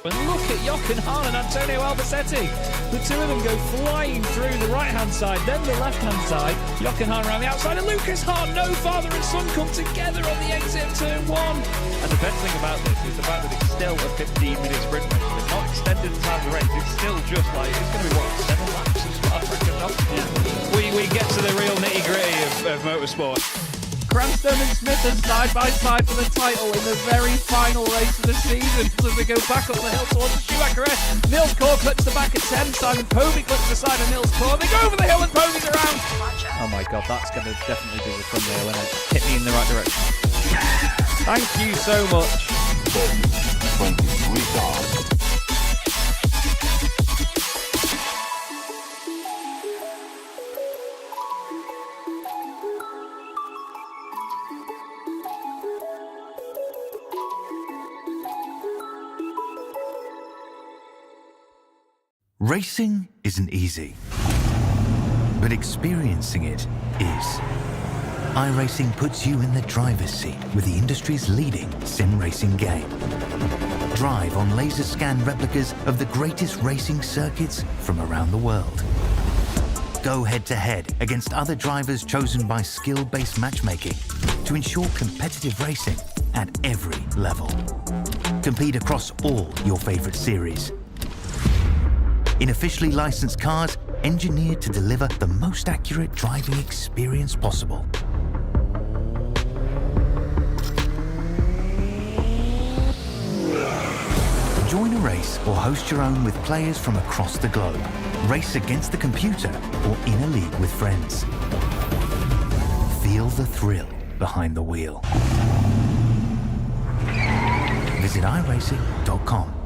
And look at Jochen Hahn and Antonio Albacete. The two of them go flying through the right-hand side, then the left-hand side. Jochen Hahn around the outside, and Lucas Hahn, no father and son, come together on the exit of turn one. And the best thing about this is the fact that it's still a 15-minute sprint race. It's not extended the time of the race. It's still just like, it's going to be, what, 7 laps as far as I can know? Yeah. We get to the real nitty-gritty of motorsport. Cranston and Smith are side by side for the title in the very final race of the season. As we go back up the hill towards the Schumacher S. Nils Core clips the back at 10. Simon Povey clips the side of Nils Core. They go over the hill and Povey's around. Oh my god, that's going to definitely be the thumbnail, isn't it? Hit me in the right direction. Thank you so much. 23 cars. Racing isn't easy, but experiencing it is. iRacing puts you in the driver's seat with the industry's leading sim racing game. Drive on laser scan replicas of the greatest racing circuits from around the world. Go head to head against other drivers chosen by skill-based matchmaking to ensure competitive racing at every level. Compete across all your favorite series. In officially licensed cars, engineered to deliver the most accurate driving experience possible. Join a race or host your own with players from across the globe. Race against the computer or in a league with friends. Feel the thrill behind the wheel. Visit iRacing.com.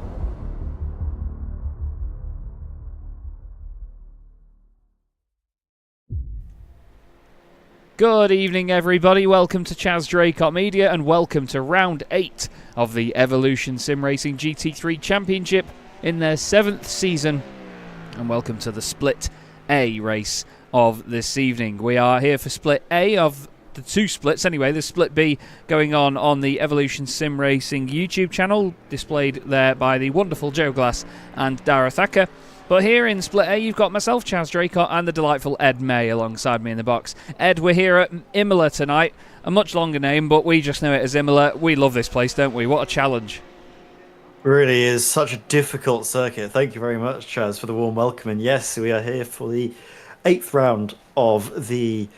Good evening, everybody. Welcome to Chaz Draycott Media and welcome to round 8 of the Evolution Sim Racing GT3 Championship in their 7th season. And welcome to the Split A race of this evening. We are here for Split A of the 2 splits. Anyway, there's Split B going on the Evolution Sim Racing YouTube channel, displayed there by the wonderful Joe Glass and Dara Thacker. But here in Split A, you've got myself, Chaz Draycott, and the delightful Ed May alongside me in the box. Ed, we're here at Imola tonight. A much longer name, but we just know it as Imola. We love this place, don't we? What a challenge. It really is such a difficult circuit. Thank you very much, Chaz, for the warm welcome. And yes, we are here for the 8th round of the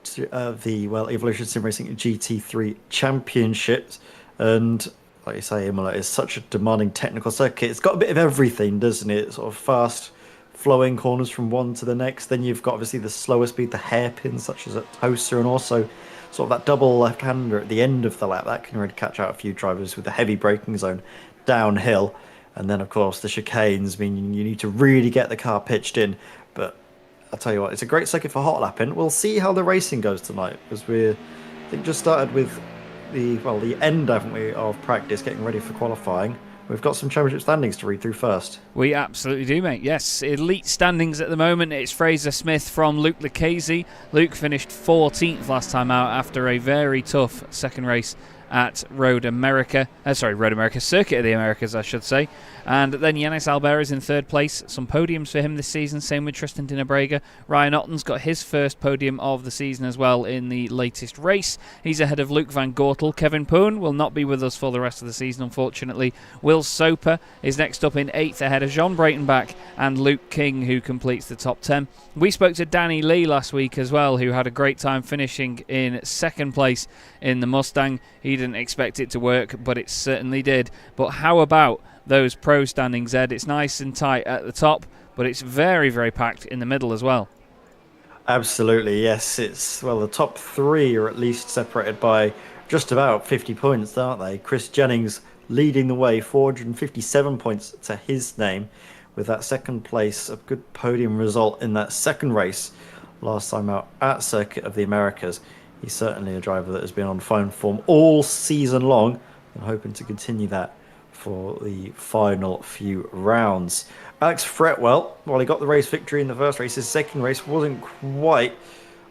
Evolution Sim Racing GT3 Championships. And like you say, Imola is such a demanding technical circuit. It's got a bit of everything, doesn't it? Sort of fast flowing corners from one to the next. Then you've got obviously the slower speed, the hairpins such as at Toaster, and also sort of that double left-hander at the end of the lap. That can really catch out a few drivers with the heavy braking zone downhill. And then, of course, the chicanes mean you need to really get the car pitched in. But I'll tell you what, it's a great circuit for hot lapping. We'll see how the racing goes tonight, because I think just started with the end, haven't we, of practice, getting ready for qualifying. We've got some championship standings to read through first. We absolutely do, mate. Yes, elite standings at the moment. It's Fraser Smith from Luke Lucchese. Luke finished 14th last time out after a very tough second race at Circuit of the Americas, I should say. And then Yannis Albert is in 3rd place. Some podiums for him this season, same with Tristan Dinabrega. Ryan Otton's got his first podium of the season as well in the latest race. He's ahead of Luke Van Gortel. Kevin Poon will not be with us for the rest of the season, unfortunately. Will Soper is next up in 8th ahead of Jean Breitenbach and Luke King, who completes the top 10. We spoke to Danny Lee last week as well, who had a great time finishing in 2nd place in the Mustang. He didn't expect it to work, but it certainly did. But how about those pro standings, Ed? It's nice and tight at the top, but it's very, very packed in the middle as well. Absolutely, yes. The top 3 are at least separated by just about 50 points, aren't they? Chris Jennings leading the way, 457 points to his name, with that 2nd place, a good podium result in that 2nd race last time out at Circuit of the Americas. He's certainly a driver that has been on fine form all season long, and hoping to continue that for the final few rounds. Alex Fretwell, while he got the race victory in the first race, his 2nd race wasn't quite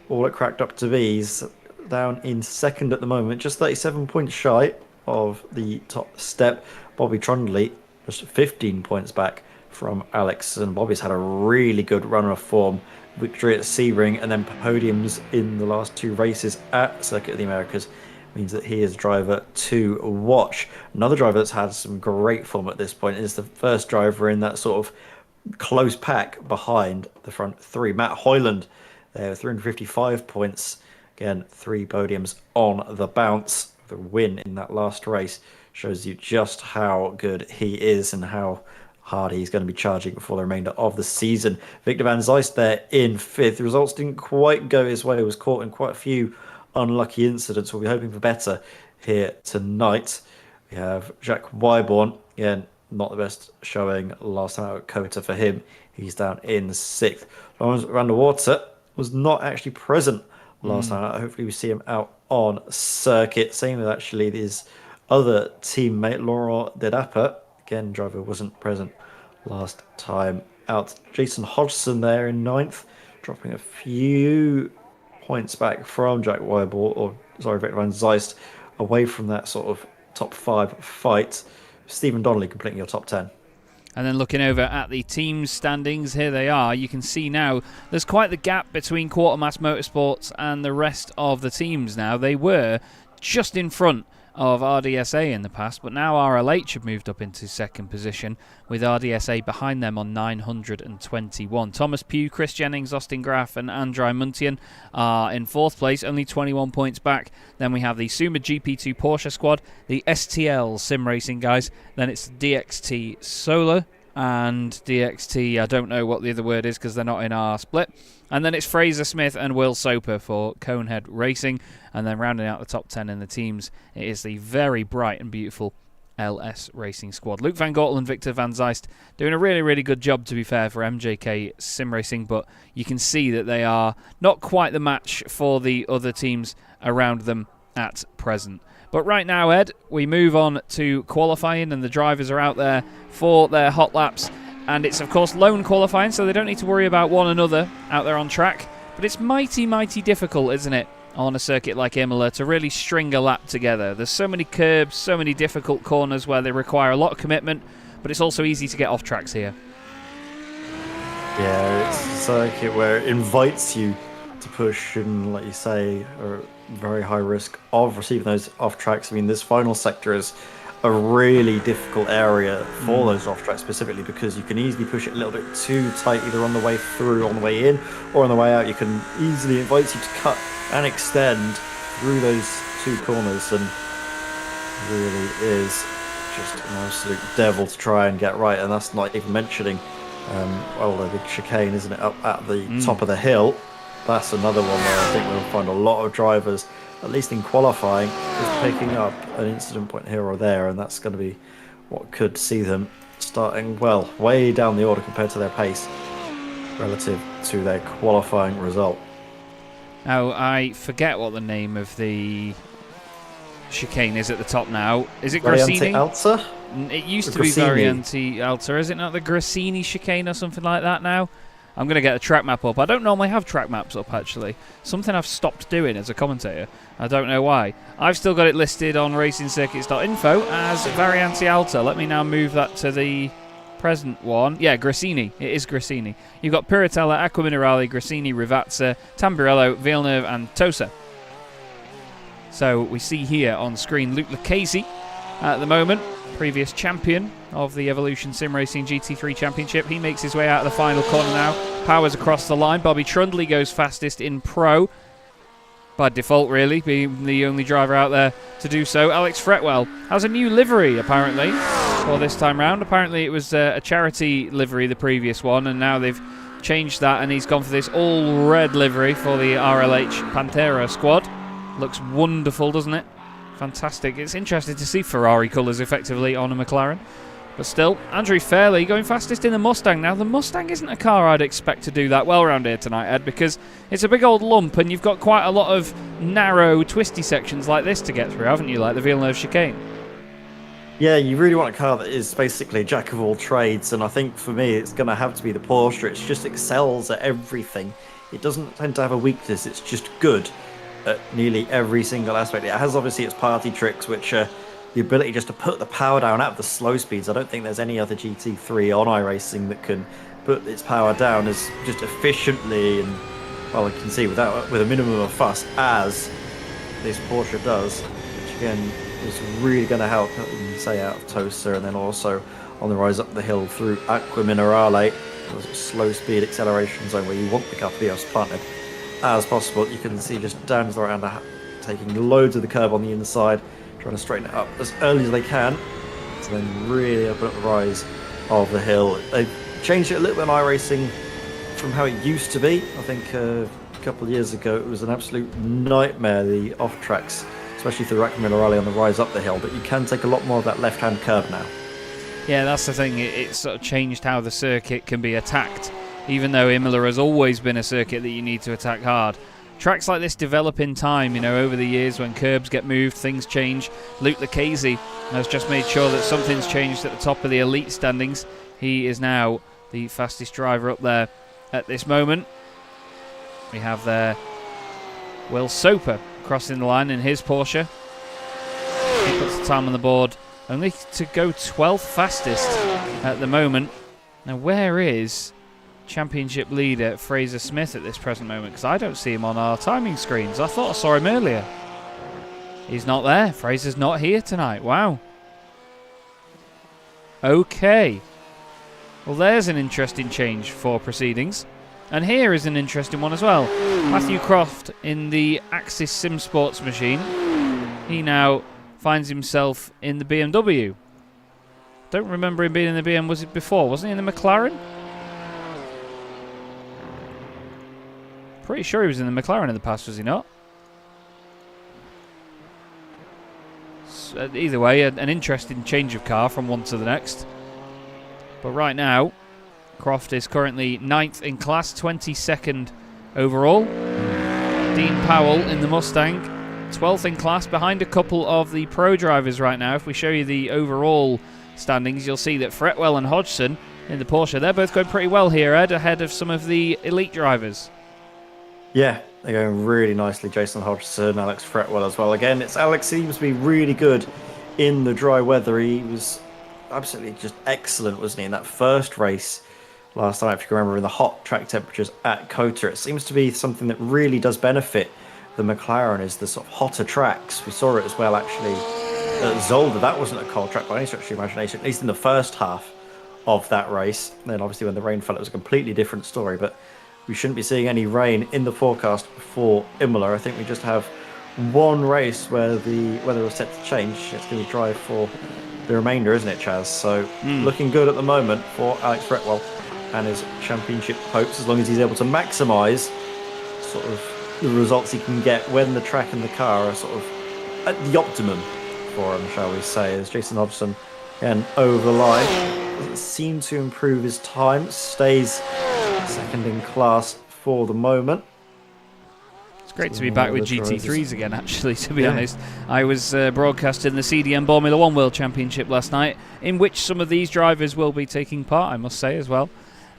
all it cracked up to be. He's down in 2nd at the moment, just 37 points shy of the top step. Bobby Trundley just 15 points back from Alex. And Bobby's had a really good run of form. Victory at Sebring and then podiums in the last 2 races at Circuit of the Americas means that he is a driver to watch. Another driver that's had some great form at this point is the first driver in that sort of close pack behind the front 3. Matt Hoyland there, 355 points. Again, 3 podiums on the bounce. The win in that last race shows you just how good he is and how hard he's going to be charging for the remainder of the season. Victor Van Zijst there in 5th. The results didn't quite go his way. He was caught in quite a few unlucky incidents. We'll be hoping for better here tonight. We have Jack Wyborn. Again, not the best showing last time out at Kota for him. He's down in 6th. Lawrence Randerwater was not actually present last time out. Hopefully we see him out on circuit. Same with actually his other teammate, Laurent Dedapa. Again, driver wasn't present last time out. Jason Hodgson there in 9th, dropping a few points back from Jack Wyborn, Victor Van Zijst, away from that sort of top 5 fight. Stephen Donnelly completing your top 10. And then looking over at the team standings, here they are. You can see now there's quite the gap between Quartermass Motorsports and the rest of the teams now. They were just in front of RDSA in the past, but now RLH have moved up into 2nd position with RDSA behind them on 921. Thomas Pugh, Chris Jennings, Austin Graff and Andrei Muntian are in 4th place, only 21 points back. Then we have the Suma GP2 Porsche squad, the STL Sim Racing guys, then it's DXT Solar and DXT, I don't know what the other word is because they're not in our split. And then it's Fraser Smith and Will Soper for Conehead Racing. And then rounding out the top 10 in the teams, it is the very bright and beautiful LS Racing squad. Luke Van Gortel and Victor Van Zijst doing a really, really good job, to be fair, for MJK Sim Racing. But you can see that they are not quite the match for the other teams around them at present. But right now, Ed, we move on to qualifying, and the drivers are out there for their hot laps. And it's, of course, lone qualifying, so they don't need to worry about one another out there on track. But it's mighty, mighty difficult, isn't it, on a circuit like Imola to really string a lap together. There's so many curbs, so many difficult corners where they require a lot of commitment, but it's also easy to get off tracks here. Yeah, it's a circuit where it invites you to push and, like you say, are very high risk of receiving those off tracks. I mean, this final sector is a really difficult area for those off tracks specifically because you can easily push it a little bit too tight either on the way through, on the way in, or on the way out. You can easily invite you to cut and extend through those 2 corners, and really is just an absolute devil to try and get right. And that's not even mentioning the big chicane, isn't it, up at the top of the hill. That's another one where I think we'll find a lot of drivers, at least in qualifying, just picking up an incident point here or there, and that's going to be what could see them starting, well, way down the order compared to their pace relative to their qualifying result. Now, I forget what the name of the chicane is at the top now. Is it Grassini? Alta? It used to be Variante Alta. Is it not the Grassini chicane or something like that now? I'm going to get a track map up. I don't normally have track maps up, actually. Something I've stopped doing as a commentator. I don't know why. I've still got it listed on racingcircuits.info as Variante Alta. Let me now move that to the present one. Yeah, Grassini. It is Grassini. You've got Piratella, Acqua Minerale, Grassini, Rivazza, Tamburello, Villeneuve and Tosa. So we see here on screen Luke Lucchese at the moment, previous champion of the Evolution Sim Racing GT3 Championship. He makes his way out of the final corner now, powers across the line. Bobby Trundley goes fastest in Pro, by default really, being the only driver out there to do so. Alex Fretwell has a new livery apparently for this time round. Apparently it was a charity livery, the previous one, and now they've changed that and he's gone for this all red livery for the RLH Pantera squad. Looks wonderful, doesn't it? Fantastic. It's interesting to see Ferrari colours effectively on a McLaren. But still, Andrew Fairley going fastest in the Mustang. Now, the Mustang isn't a car I'd expect to do that well around here tonight, Ed, because it's a big old lump and you've got quite a lot of narrow, twisty sections like this to get through, haven't you? Like the Villeneuve chicane. Yeah, you really want a car that is basically a jack of all trades, and I think for me it's going to have to be the Porsche. It just excels at everything. It doesn't tend to have a weakness, it's just good at nearly every single aspect. It has obviously its party tricks, which are the ability just to put the power down at the slow speeds. I don't think there's any other GT3 on iRacing that can put its power down as just efficiently and, well, you can see with a minimum of fuss as this Porsche does, which again is really going to help, you can say, out of Tosa, and then also on the rise up the hill through Aqua Minerale, slow speed acceleration zone where you want the car to be as planted as possible. You can see just down to the right, taking loads of the curb on the inside, trying to straighten it up as early as they can to then really open up the rise of the hill. They've changed it a little bit in iRacing from how it used to be. I think a couple of years ago it was an absolute nightmare, the off tracks, especially through Aqua Minerale on the rise up the hill, but you can take a lot more of that left hand curve now. Yeah, that's the thing. It's sort of changed how the circuit can be attacked. Even though Imola has always been a circuit that you need to attack hard, tracks like this develop in time. You know, over the years when curbs get moved, things change. Luke Lucchese has just made sure that something's changed at the top of the elite standings. He is now the fastest driver up there at this moment. We have there Will Soper crossing the line in his Porsche. He puts the time on the board, only to go 12th fastest at the moment. Now, where is championship leader Fraser Smith at this present moment? Because I don't see him on our timing screens. I thought I saw him earlier. He's not there. Fraser's not here tonight. Wow. Okay. Well, there's an interesting change for proceedings. And here is an interesting one as well. Matthew Croft in the Axis Sim Sports machine. He now finds himself in the BMW. Don't remember him being in the BMW. Was it before? Wasn't he in the McLaren? Pretty sure he was in the McLaren in the past, was he not? So, either way, an interesting change of car from one to the next. But right now, Croft is currently 9th in class, 22nd overall. Dean Powell in the Mustang, 12th in class, behind a couple of the pro drivers right now. If we show you the overall standings, you'll see that Fretwell and Hodgson in the Porsche, they're both going pretty well here, Ed, ahead of some of the elite drivers. Yeah, they're going really nicely. Jason Hodgson, Alex Fretwell as well. Again, Alex seems to be really good in the dry weather. He was absolutely just excellent, wasn't he, in that first race last night, if you can remember, in the hot track temperatures at COTA. It seems to be something that really does benefit the McLaren, is the sort of hotter tracks. We saw it as well, actually, at Zolder. That wasn't a cold track by any stretch of the imagination, at least in the first half of that race. And then obviously when the rain fell, it was a completely different story, but we shouldn't be seeing any rain in the forecast for Imola. I think we just have one race where the weather was set to change. It's going to be dry for the remainder, isn't it, Chaz? So looking good at the moment for Alex Fretwell and his championship hopes, as long as he's able to maximise sort of the results he can get when the track and the car are sort of at the optimum for him, shall we say. As Jason Hodgson again over the line, doesn't seem to improve his time, stays second in class for the moment. It's great to be back with GT3s again, actually, to be honest. I was broadcasting the CDM Formula 1 World Championship last night, in which some of these drivers will be taking part, I must say, as well.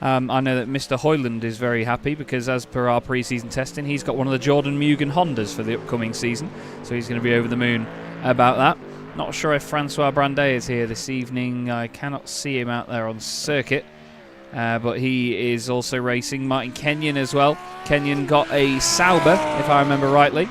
I know that Mr. Hoyland is very happy because, as per our pre-season testing, he's got one of the Jordan Mugen Hondas for the upcoming season, so he's going to be over the moon about that. Not sure if Francois Brandet is here this evening. I cannot see him out there on circuit. But he is also racing. Martin Kenyon as well. Kenyon got a Sauber, if I remember rightly.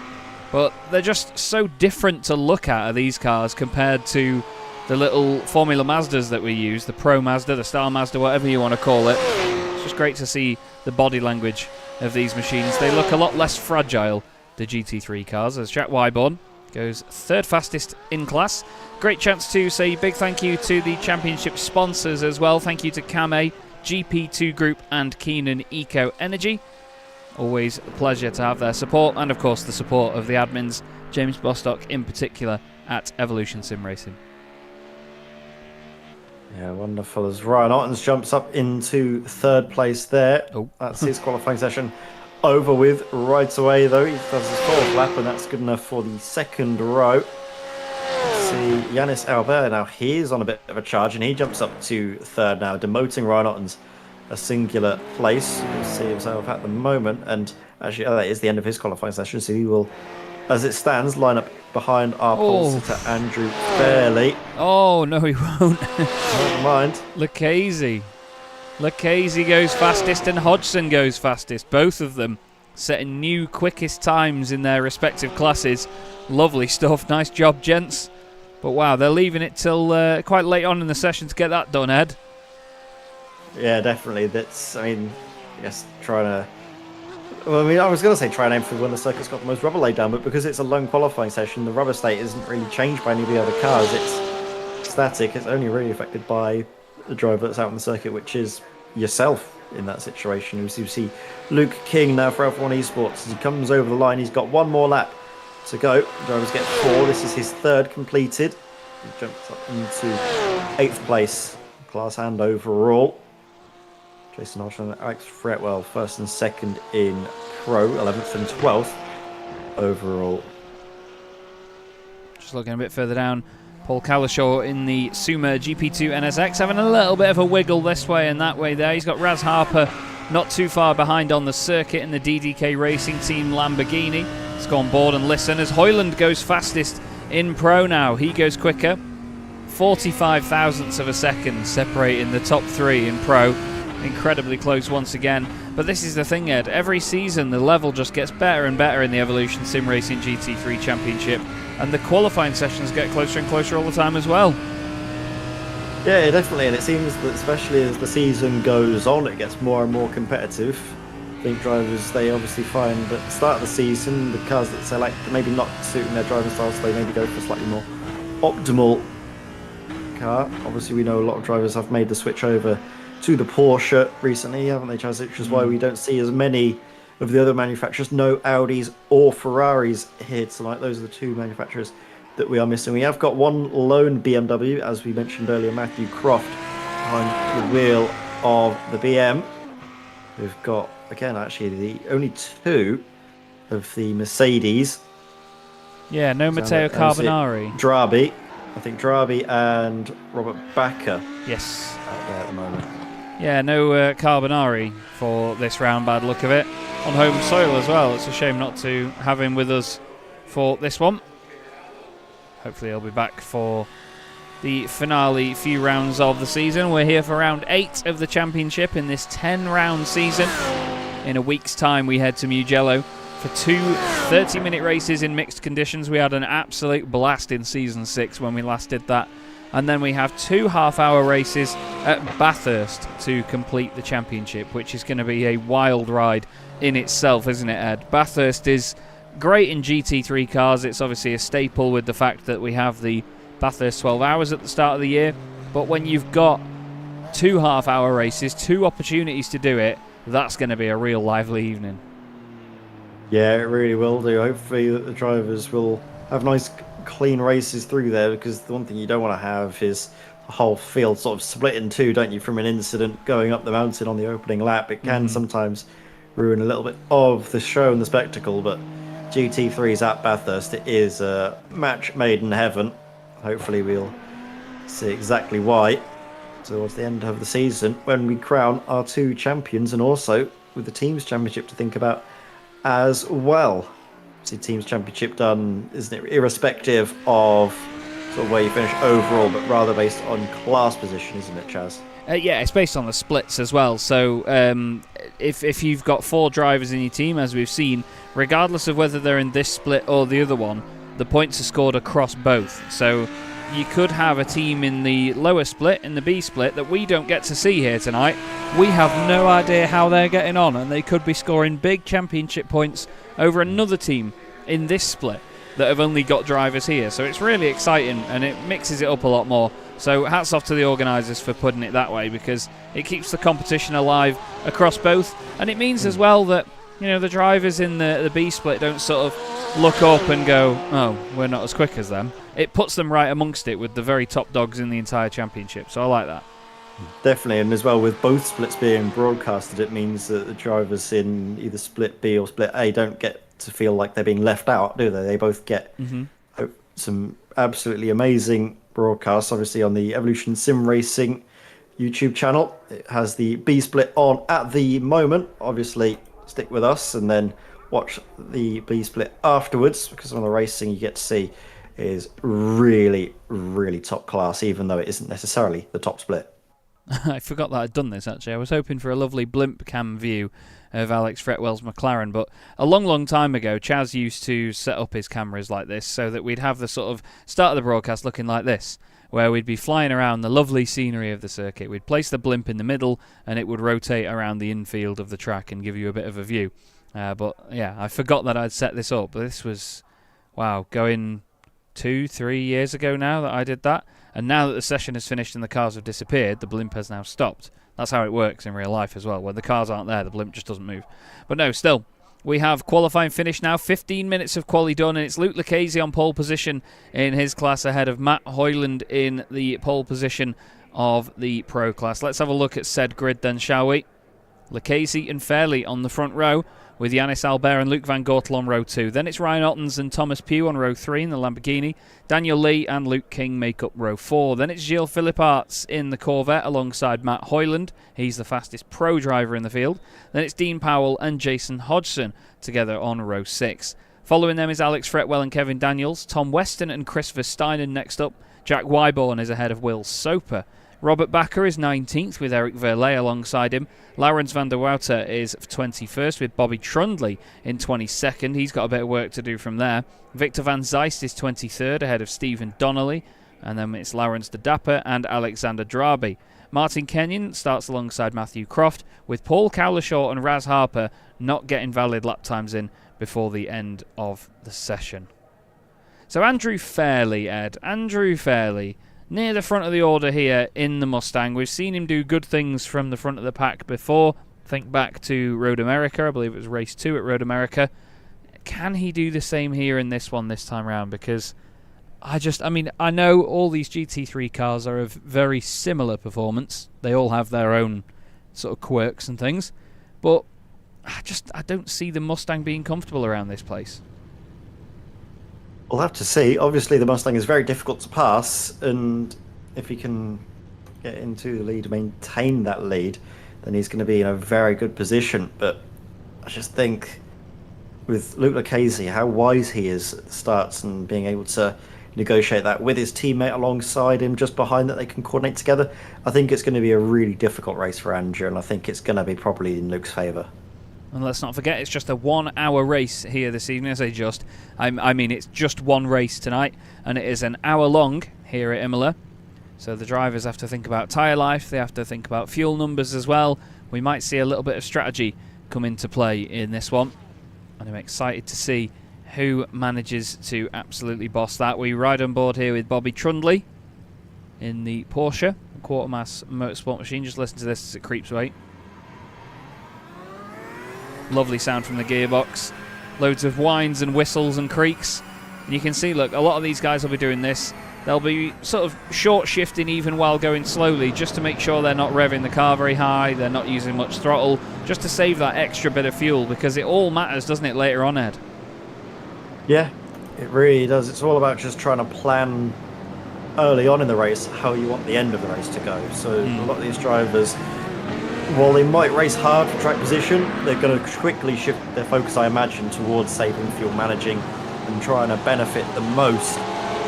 But they're just so different to look at, these cars, compared to the little Formula Mazdas that we use, the Pro Mazda, the Star Mazda, whatever you want to call it. It's just great to see the body language of these machines. They look a lot less fragile, the GT3 cars, as Jack Wyborn goes 3rd fastest in class. Great chance to say big thank you to the championship sponsors as well. Thank you to Kame, GP2 Group and Keenan Eco Energy. Always a pleasure to have their support, and of course the support of the admins, James Bostock in particular at Evolution Sim Racing. Yeah, wonderful. As Ryan Ottens jumps up into 3rd place there. Oh. That's his qualifying session over with right away, though. He does his 4th lap, and that's good enough for the 2nd row. See Yanis Albert now, he's on a bit of a charge, and he jumps up to 3rd now, demoting Ryan Ottens a singular place. You'll see himself at the moment, and actually that is the end of his qualifying session, so he will, as it stands, line up behind our pole sitter Andrew Fairley. Oh, no, he won't. Never mind. Lucchese goes fastest and Hodgson goes fastest. Both of them setting new quickest times in their respective classes. Lovely stuff. Nice job, gents. But wow, they're leaving it till quite late on in the session to get that done, Ed. Yeah, definitely. That's, I mean, I guess trying to... Well, I mean, I was going to say try and aim for when the circuit's got the most rubber laid down, but because it's a lone qualifying session, the rubber state isn't really changed by any of the other cars. It's static. It's only really affected by the driver that's out on the circuit, which is yourself in that situation. As you see Luke King now for F1 Esports, as he comes over the line, he's got one more lap to go. The drivers get 4. This is his 3rd completed. He jumps up into 8th place, class and overall. Jason Hodgson and Alex Fretwell, 1st and 2nd in Pro, 11th and 12th overall. Just looking a bit further down, Paul Calishaw in the Suma GP2 NSX having a little bit of a wiggle this way and that way there. He's got Raz Harper not too far behind on the circuit in the DDK Racing Team Lamborghini. Let's go on board and listen as Hoyland goes fastest in Pro now. He goes quicker. 45 thousandths of a second separating the top 3 in Pro. Incredibly close once again. But this is the thing, Ed. Every season the level just gets better and better in the Evolution Sim Racing GT3 Championship. And the qualifying sessions get closer and closer all the time as well. Yeah, definitely. And it seems that especially as the season goes on, it gets more and more competitive. I think drivers, they obviously find at the start of the season, the cars that select maybe not suiting their driving style, so they maybe go for a slightly more optimal car. Obviously, we know a lot of drivers have made the switch over to the Porsche recently, haven't they, Chaz? Which is why we don't see as many of the other manufacturers. No Audis or Ferraris here tonight. Those are the 2 manufacturers that we are missing. We have got one lone BMW, as we mentioned earlier, Matthew Croft, behind the wheel of the BM. We've got, again, actually, the only 2 of the Mercedes. Yeah, no Matteo Carbonari. Drabi. I think Drabi and Robert Backer. Yes. Out there at the moment. Yeah, no Carbonari for this round, bad look of it. On home soil as well. It's a shame not to have him with us for this one. Hopefully he'll be back for the finale few rounds of the season. We're here for round 8 of the championship in this 10-round season. In a week's time we head to Mugello for 2 30-minute races in mixed conditions. We had an absolute blast in Season 6 when we last did that. And then we have 2 half-hour races at Bathurst to complete the championship, which is going to be a wild ride in itself, isn't it, Ed? Bathurst is great in GT3 cars. It's obviously a staple with the fact that we have the Bathurst 12 hours at the start of the year. But when you've got 2 half-hour races, 2 opportunities to do it, that's going to be a real lively evening. Yeah, it really will do. Hopefully the drivers will have nice clean races through there, because the one thing you don't want to have is the whole field sort of split in 2, don't you, from an incident going up the mountain on the opening lap. It can sometimes ruin a little bit of the show and the spectacle, but GT3's at Bathurst. It is a match made in heaven. Hopefully we'll see exactly why towards the end of the season when we crown our 2 champions, and also with the team's championship to think about as well. See, team's championship done, isn't it, irrespective of sort of where you finish overall, but rather based on class position, isn't it, Chaz? Yeah, it's based on the splits as well. So if you've got 4 drivers in your team, as we've seen, regardless of whether they're in this split or the other one, the points are scored across both. So you could have a team in the lower split, in the B split, that we don't get to see here tonight. We have no idea how they're getting on, and they could be scoring big championship points over another team in this split that have only got drivers here. So it's really exciting, and it mixes it up a lot more. So hats off to the organisers for putting it that way, because it keeps the competition alive across both, and it means as well that, you know, the drivers in the B split don't sort of look up and go, oh, we're not as quick as them. It puts them right amongst it with the very top dogs in the entire championship, so I like that. Definitely, and as well with both splits being broadcasted, it means that the drivers in either split B or split A don't get to feel like they're being left out, do they? They both get some absolutely amazing broadcasts, obviously on the Evolution Sim Racing YouTube channel. It has the B split on at the moment. Obviously, stick with us, and then watch the B split afterwards, because some of the racing you get to see is really, really top class, even though it isn't necessarily the top split. I forgot that I'd done this, actually. I was hoping for a lovely blimp cam view of Alex Fretwell's McLaren, but a long, long time ago, Chaz used to set up his cameras like this so that we'd have the sort of start of the broadcast looking like this, where we'd be flying around the lovely scenery of the circuit. We'd place the blimp in the middle, and it would rotate around the infield of the track and give you a bit of a view. But yeah, I forgot that I'd set this up. This was, wow, going 2-3 years ago now that I did that. And now that the session has finished and the cars have disappeared, the blimp has now stopped. That's how it works in real life as well. When the cars aren't there, the blimp just doesn't move. But no, still, we have qualifying finish now. 15 minutes of quali done, and it's Luke Lucchese on pole position in his class ahead of Matt Hoyland in the pole position of the pro class. Let's have a look at said grid then, shall we? Lucchese and Fairley on the front row, with Yannis Albert and Luke Van Gortel on row 2. Then it's Ryan Ottens and Thomas Pugh on row 3 in the Lamborghini. Daniel Lee and Luke King make up row 4. Then it's Gilles Philipparts in the Corvette alongside Matt Hoyland. He's the fastest pro driver in the field. Then it's Dean Powell and Jason Hodgson together on row 6. Following them is Alex Fretwell and Kevin Daniels. Tom Weston and Chris Versteinen next up. Jack Wyborn is ahead of Will Soper. Robert Bakker is 19th with Eric Verlet alongside him. Laurens van der Wouter is 21st with Bobby Trundley in 22nd. He's got a bit of work to do from there. Victor van Zeist is 23rd ahead of Stephen Donnelly. And then it's Laurens de Dapper and Alexander Drabi. Martin Kenyon starts alongside Matthew Croft, with Paul Cowlishaw and Raz Harper not getting valid lap times in before the end of the session. So Andrew Fairley, Ed. Andrew Fairley, near the front of the order here in the Mustang. We've seen him do good things from the front of the pack before. Think back to Road America. I believe it was race 2 at Road America. Can he do the same here in this one this time around? Because I know all these GT3 cars are of very similar performance. They all have their own sort of quirks and things. But I don't see the Mustang being comfortable around this place. We'll have to see. Obviously, the Mustang is very difficult to pass, and if he can get into the lead, maintain that lead, then he's going to be in a very good position. But I just think with Luke Lucchese, how wise he is at the starts and being able to negotiate that with his teammate alongside him just behind that they can coordinate together. I think it's going to be a really difficult race for Andrew, and I think it's going to be probably in Luke's favour. And let's not forget, it's just a 1 hour race here this evening. I say just, I mean it's just one race tonight, and it is an hour long here at Imola. So the drivers have to think about tyre life, they have to think about fuel numbers as well. We might see a little bit of strategy come into play in this one, and I'm excited to see who manages to absolutely boss that. We ride on board here with Bobby Trundley in the Porsche Quartermass Motorsport machine. Just listen to this as it creeps away. Lovely sound from the gearbox. Loads of whines and whistles and creaks. And you can see, look, a lot of these guys will be doing this. They'll be sort of short shifting even while going slowly, just to make sure they're not revving the car very high, they're not using much throttle, just to save that extra bit of fuel, because it all matters, doesn't it, later on, Ed? Yeah, it really does. It's all about just trying to plan early on in the race how you want the end of the race to go. So a lot of these drivers, while they might race hard for track position, they're going to quickly shift their focus, I imagine, towards saving fuel, managing and trying to benefit the most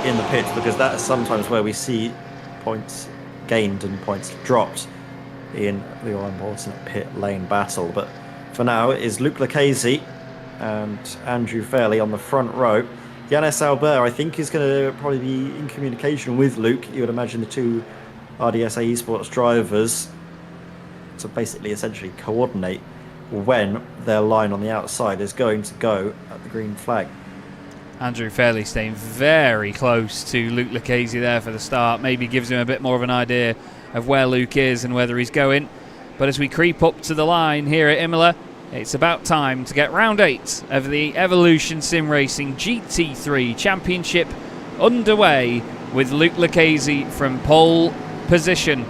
in the pits, because that is sometimes where we see points gained and points dropped in the all-important pit lane battle. But for now, it is Luke Lucchese and Andrew Fairley on the front row. Yannis Albert, I think, is going to probably be in communication with Luke. You would imagine the two RDSA Esports drivers to basically essentially coordinate when their line on the outside is going to go at the green flag. Andrew Fairley staying very close to Luke Lucchese there for the start. Maybe gives him a bit more of an idea of where Luke is and whether he's going. But as we creep up to the line here at Imola, it's about time to get round 8 of the Evolution Sim Racing GT3 Championship underway with Luke Lucchese from pole position.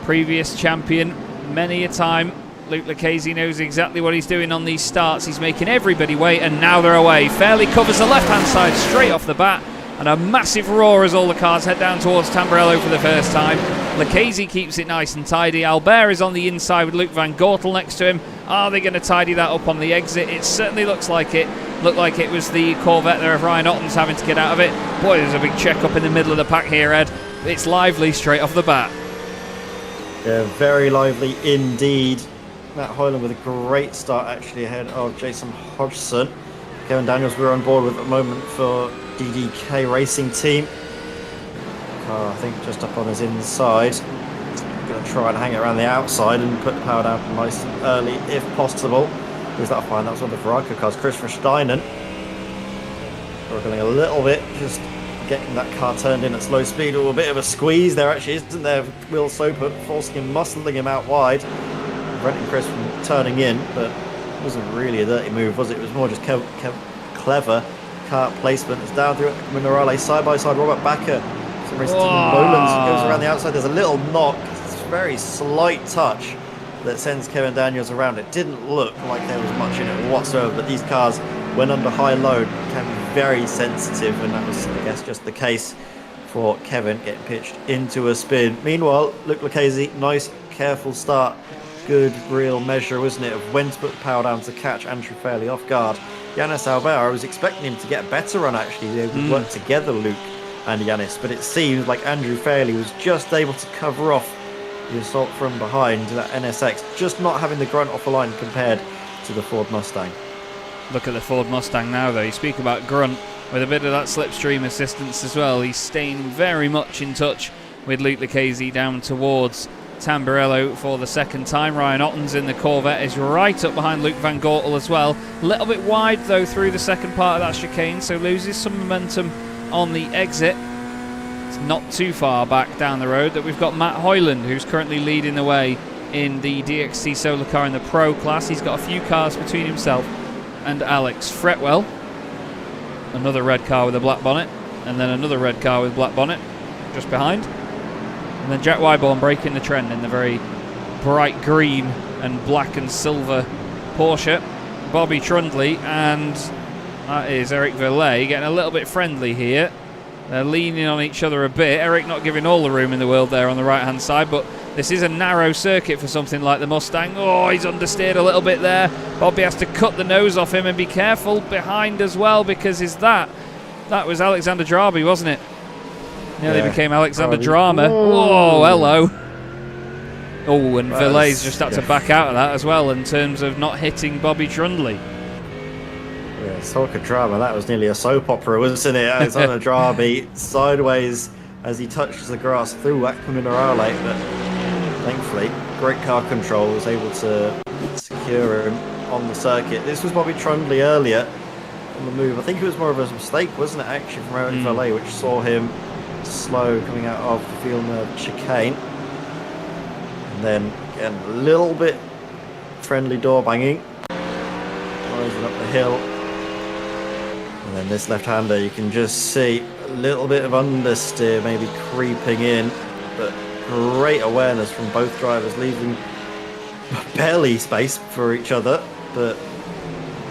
Previous champion many a time. Luke Lucchese knows exactly what he's doing on these starts. He's making everybody wait, and now they're away. Fairley covers the left-hand side straight off the bat, and a massive roar as all the cars head down towards Tamburello for the first time. Lucchese keeps it nice and tidy. Albert is on the inside with Luke Van Gortel next to him. Are they going to tidy that up on the exit? It certainly looks like it. Looked like it was the Corvette there of Ryan Otton's having to get out of it. Boy, there's a big check up in the middle of the pack here, Ed. It's lively straight off the bat. Yeah, very lively indeed. Matt Hoyland with a great start actually ahead of Jason Hodgson. Kevin Daniels we're on board with at the moment for DDK Racing Team. Car I think just up on his inside. Going to try and hang it around the outside and put the power down nice and early if possible. Who's that fine? That was one of the Ferrari cars, Christopher Steinen. Struggling a little bit, just getting that car turned in at slow speed. Oh, a bit of a squeeze there actually, isn't there? Will Soper forcing him, muscling him out wide. Preventing Chris from turning in, but it wasn't really a dirty move, was it? It was more just clever car placement. It's down through Minerale, side by side. Robert Bakker, some reason Lowlands goes around the outside. There's a little knock, it's a very slight touch that sends Kevin Daniels around. It didn't look like there was much in it whatsoever, but these cars, when under high load, can be very sensitive, and that was, I guess, just the case for Kevin getting pitched into a spin. Meanwhile, Luke Lucchese, nice, careful start. Good real measure, wasn't it, of when to put the power down to catch Andrew Fairley off guard. Yanis Albert, I was expecting him to get a better run actually. They would work together, Luke and Yanis, but it seems like Andrew Fairley was just able to cover off the assault from behind that NSX, just not having the grunt off the line compared to the Ford Mustang. Look at the Ford Mustang now though. You speak about grunt with a bit of that slipstream assistance as well. He's staying very much in touch with Luke Lucchese down towards Tamburello for the second time. Ryan Otton's in the Corvette is right up behind Luke Van Gortel as well. A little bit wide though through the second part of that chicane, so loses some momentum on the exit. It's not too far back down the road that we've got Matt Hoyland, who's currently leading the way in the DXT Solar car in the Pro class. He's got a few cars between himself and Alex Fretwell. Another red car with a black bonnet, and then another red car with black bonnet just behind. And then Jack Wyborn breaking the trend in the very bright green and black and silver Porsche. Bobby Trundley and that is Eric Verlet getting a little bit friendly here. They're leaning on each other a bit. Eric not giving all the room in the world there on the right hand side, but this is a narrow circuit for something like the Mustang. Oh, he's understeered a little bit there. Bobby has to cut the nose off him and be careful behind as well, because that was Alexander Drabi, wasn't it? Nearly became Alexander Drama. Oh, hello. Oh, and Villet's just had to back out of that as well in terms of not hitting Bobby Trundley. Yeah, talk of drama, that was nearly a soap opera, wasn't it? Alexander Drabi sideways as he touches the grass through Aqua Minerale, but thankfully, great car control was able to secure him on the circuit. This was Bobby Trundley earlier on the move. I think it was more of a mistake, wasn't it, actually, from Eric Verlet, which saw him slow coming out of the Villeneuve chicane. And then, again, a little bit friendly door banging. Rising up the hill. And then this left-hander, you can just see a little bit of understeer maybe creeping in. But great awareness from both drivers, leaving barely space for each other. But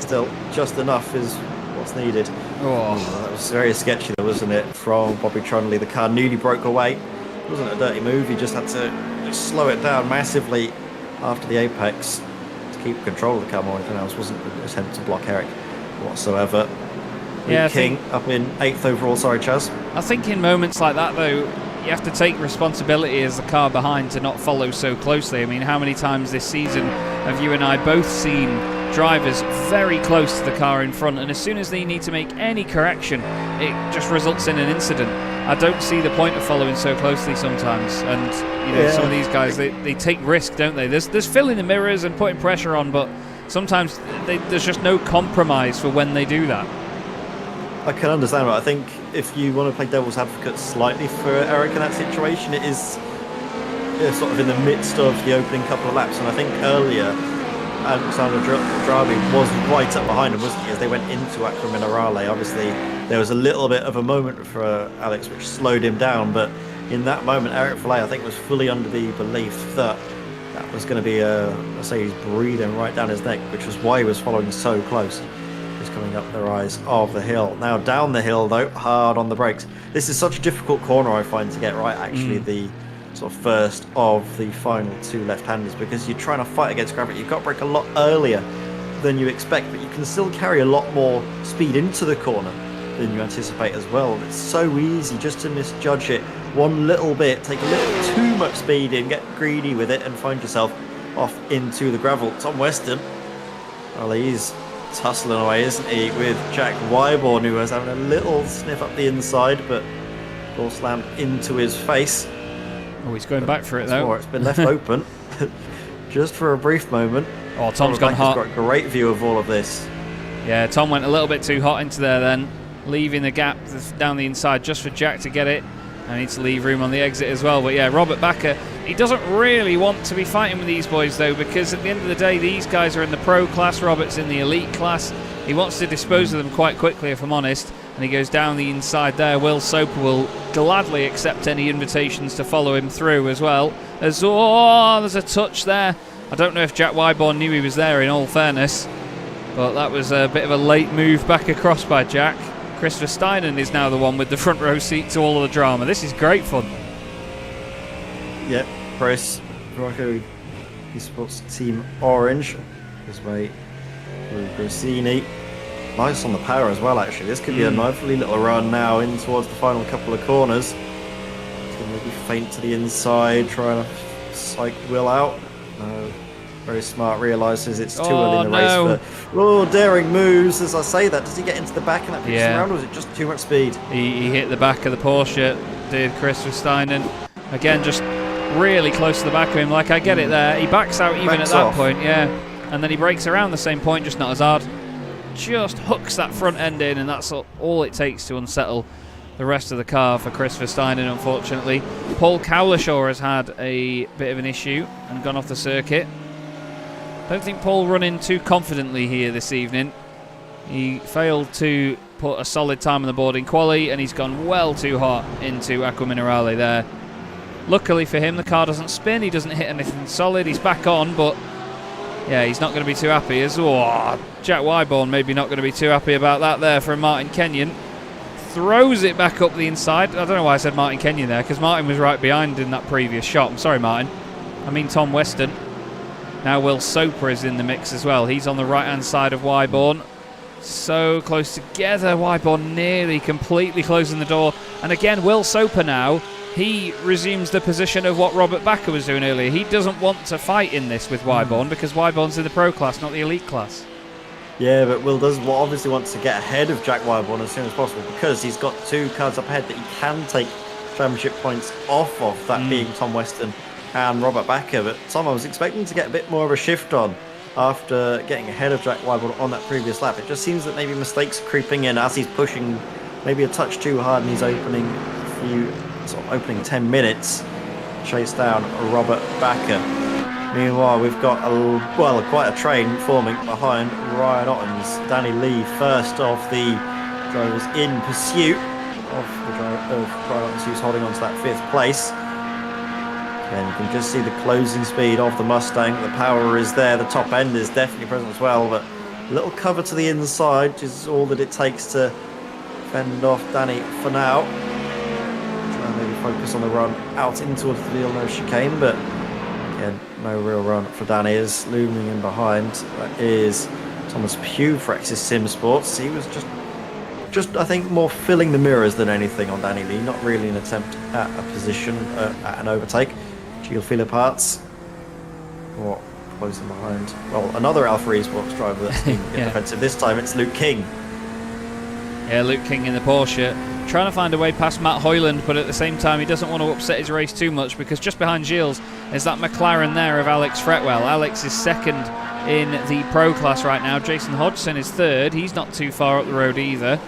still, just enough is what's needed. Oh, that was very sketchy though, wasn't it, from Bobby Trundley. The car nearly broke away. It wasn't a dirty move, he just had to just slow it down massively after the apex to keep control of the car more than anything else. Wasn't an attempt to block Eric whatsoever. Yeah, King up in 8th overall, sorry Chaz. I think in moments like that though, you have to take responsibility as the car behind to not follow so closely. I mean, how many times this season have you and I both seen drivers very close to the car in front, and as soon as they need to make any correction, it just results in an incident. I don't see the point of following so closely sometimes, and you know, some of these guys they take risk, don't they? There's filling the mirrors and putting pressure on, but sometimes there's just no compromise for when they do that. I can understand, but I think if you want to play devil's advocate slightly for Eric in that situation, it is sort of in the midst of the opening couple of laps, and I think earlier Alexander Drabi was right up behind him, wasn't he, as they went into Aqua Minerale. Obviously, there was a little bit of a moment for Alex which slowed him down, but in that moment, Eric Verlet, I think, was fully under the belief that that was going to be I say he's breathing right down his neck, which was why he was following so close. He's coming up the rise of the hill. Now down the hill, though, hard on the brakes. This is such a difficult corner, I find, to get right, actually, the sort of first of the final 2 left-handers, because you're trying to fight against gravity. You've got to brake a lot earlier than you expect, but you can still carry a lot more speed into the corner than you anticipate as well. It's so easy just to misjudge it one little bit, take a little too much speed in, get greedy with it, and find yourself off into the gravel. Tom Weston, well, he's tussling away, isn't he, with Jack Wyborn, who was having a little sniff up the inside, but ball slammed into his face. Oh, he's going back for it though. It's been left open just for a brief moment. Oh, Tom's gone hot. He's got a great view of all of this. Yeah, Tom went a little bit too hot into there then, leaving the gap down the inside just for Jack to get it. I need to leave room on the exit as well. But yeah, Robert Backer, he doesn't really want to be fighting with these boys though, because at the end of the day, these guys are in the pro class, Robert's in the elite class. He wants to dispose of them quite quickly, if I'm honest, and he goes down the inside there. Will Soper will gladly accept any invitations to follow him through as well. There's a touch there. I don't know if Jack Wyborn knew he was there, in all fairness, but that was a bit of a late move back across by Jack. Christopher Steinen is now the one with the front row seat to all of the drama. This is great fun. Yep, Chris Rocco, Esports Team Orange, his way through Grassini. Nice on the power as well, actually. This could be a lovely little run now in towards the final couple of corners. He's going to maybe feint to the inside, trying to psych Will out. No, very smart, realises it's too early in the race for daring moves. As I say that, does he get into the back in that previous round, or was it just too much speed? He hit the back of the Porsche, did Christopher Steinen. Again, just really close to the back of him. Like, I get it there. He backs out even at that point, and then he brakes around the same point, just not as hard. Just hooks that front end in, and that's all it takes to unsettle the rest of the car for Christopher Steinen, unfortunately. Paul Cowlishaw has had a bit of an issue and gone off the circuit. Don't think Paul run in too confidently here this evening. He failed to put a solid time on the board in quali, and he's gone well too hot into Aqua Minerale there. Luckily for him, the car doesn't spin, he doesn't hit anything solid, he's back on, but yeah, he's not going to be too happy. Jack Wyborn maybe not going to be too happy about that there from Martin Kenyon. Throws it back up the inside. I don't know why I said Martin Kenyon there, because Martin was right behind in that previous shot. I'm sorry, Martin. I mean Tom Weston. Now Will Soper is in the mix as well. He's on the right-hand side of Wyborn. So close together. Wyborn nearly completely closing the door. And again, Will Soper now, he resumes the position of what Robert Backer was doing earlier. He doesn't want to fight in this with Wyborn, because Wyborn's in the pro class, not the elite class. Yeah, but Will does obviously wants to get ahead of Jack Wyborn as soon as possible, because he's got 2 cars up ahead that he can take championship points off of, that being Tom Weston and Robert Backer. But Tom, I was expecting to get a bit more of a shift on after getting ahead of Jack Wyborn on that previous lap. It just seems that maybe mistakes are creeping in as he's pushing maybe a touch too hard, and he's opening 10 minutes, chase down Robert Backer. Meanwhile, we've got quite a train forming behind Ryan Ottens. Danny Lee, first of the drivers in pursuit of Ryan Ottens, who's holding on to that 5th place. And you can just see the closing speed of the Mustang. The power is there. The top end is definitely present as well, but a little cover to the inside is all that it takes to fend off Danny for now. Try and maybe focus on the run out in towards the Villeneuve chicane, but again, no real run for Danny. Is looming in behind. That is Thomas Pugh for Axis Sim Sports. He was just I think more filling the mirrors than anything on Danny Lee. Not really an attempt at a position, at an overtake. Gilles Philipparts, closing behind. Well, another Alpha Esports driver that's been defensive. This time it's Luke King. Yeah, Luke King in the Porsche, trying to find a way past Matt Hoyland, but at the same time he doesn't want to upset his race too much, because just behind Gilles is that McLaren there of Alex Fretwell. Alex is second in the pro class right now. Jason Hodgson is third. He's not too far up the road either.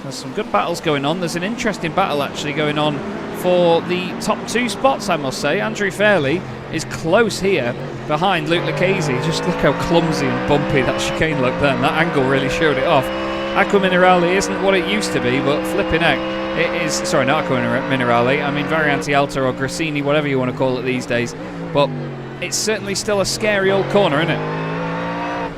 There's some good battles going on. There's an interesting battle actually going on for the top 2 spots, I must say. Andrew Fairley is close here behind Luke Lucchese. Just look how clumsy and bumpy that chicane looked then. That angle really showed it off. Aqua Minerale isn't what it used to be, but flipping heck, it is. Sorry, not Aqua Minerale. I mean Variante Alta or Grassini, whatever you want to call it these days. But it's certainly still a scary old corner, isn't it?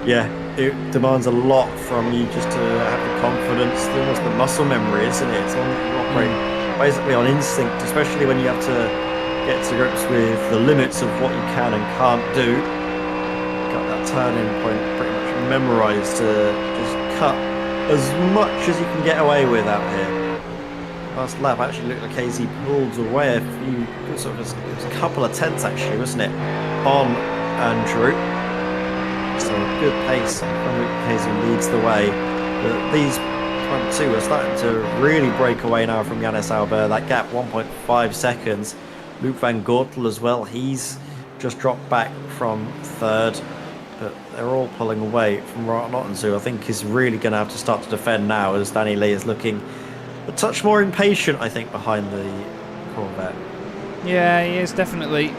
Yeah, it demands a lot from you just to have the confidence, almost the muscle memory, isn't it? It's on you operate basically on instinct, especially when you have to get to grips with the limits of what you can and can't do. Got that turning point pretty much memorised to just cut as much as you can get away with out here. Last lap actually looked like Casey pulled away a few, it was a couple of tenths actually, wasn't it, on Andrew. So a good pace from Luke Casey leads the way. But these front two are starting to really break away now from Yannis Albert. That gap 1.5 seconds. Luke Van Gortel as well, he's just dropped back from third. But they're all pulling away from Ryan Ottens, who I think is really going to have to start to defend now, as Danny Lee is looking a touch more impatient, I think, behind the Corvette. Yeah, he is definitely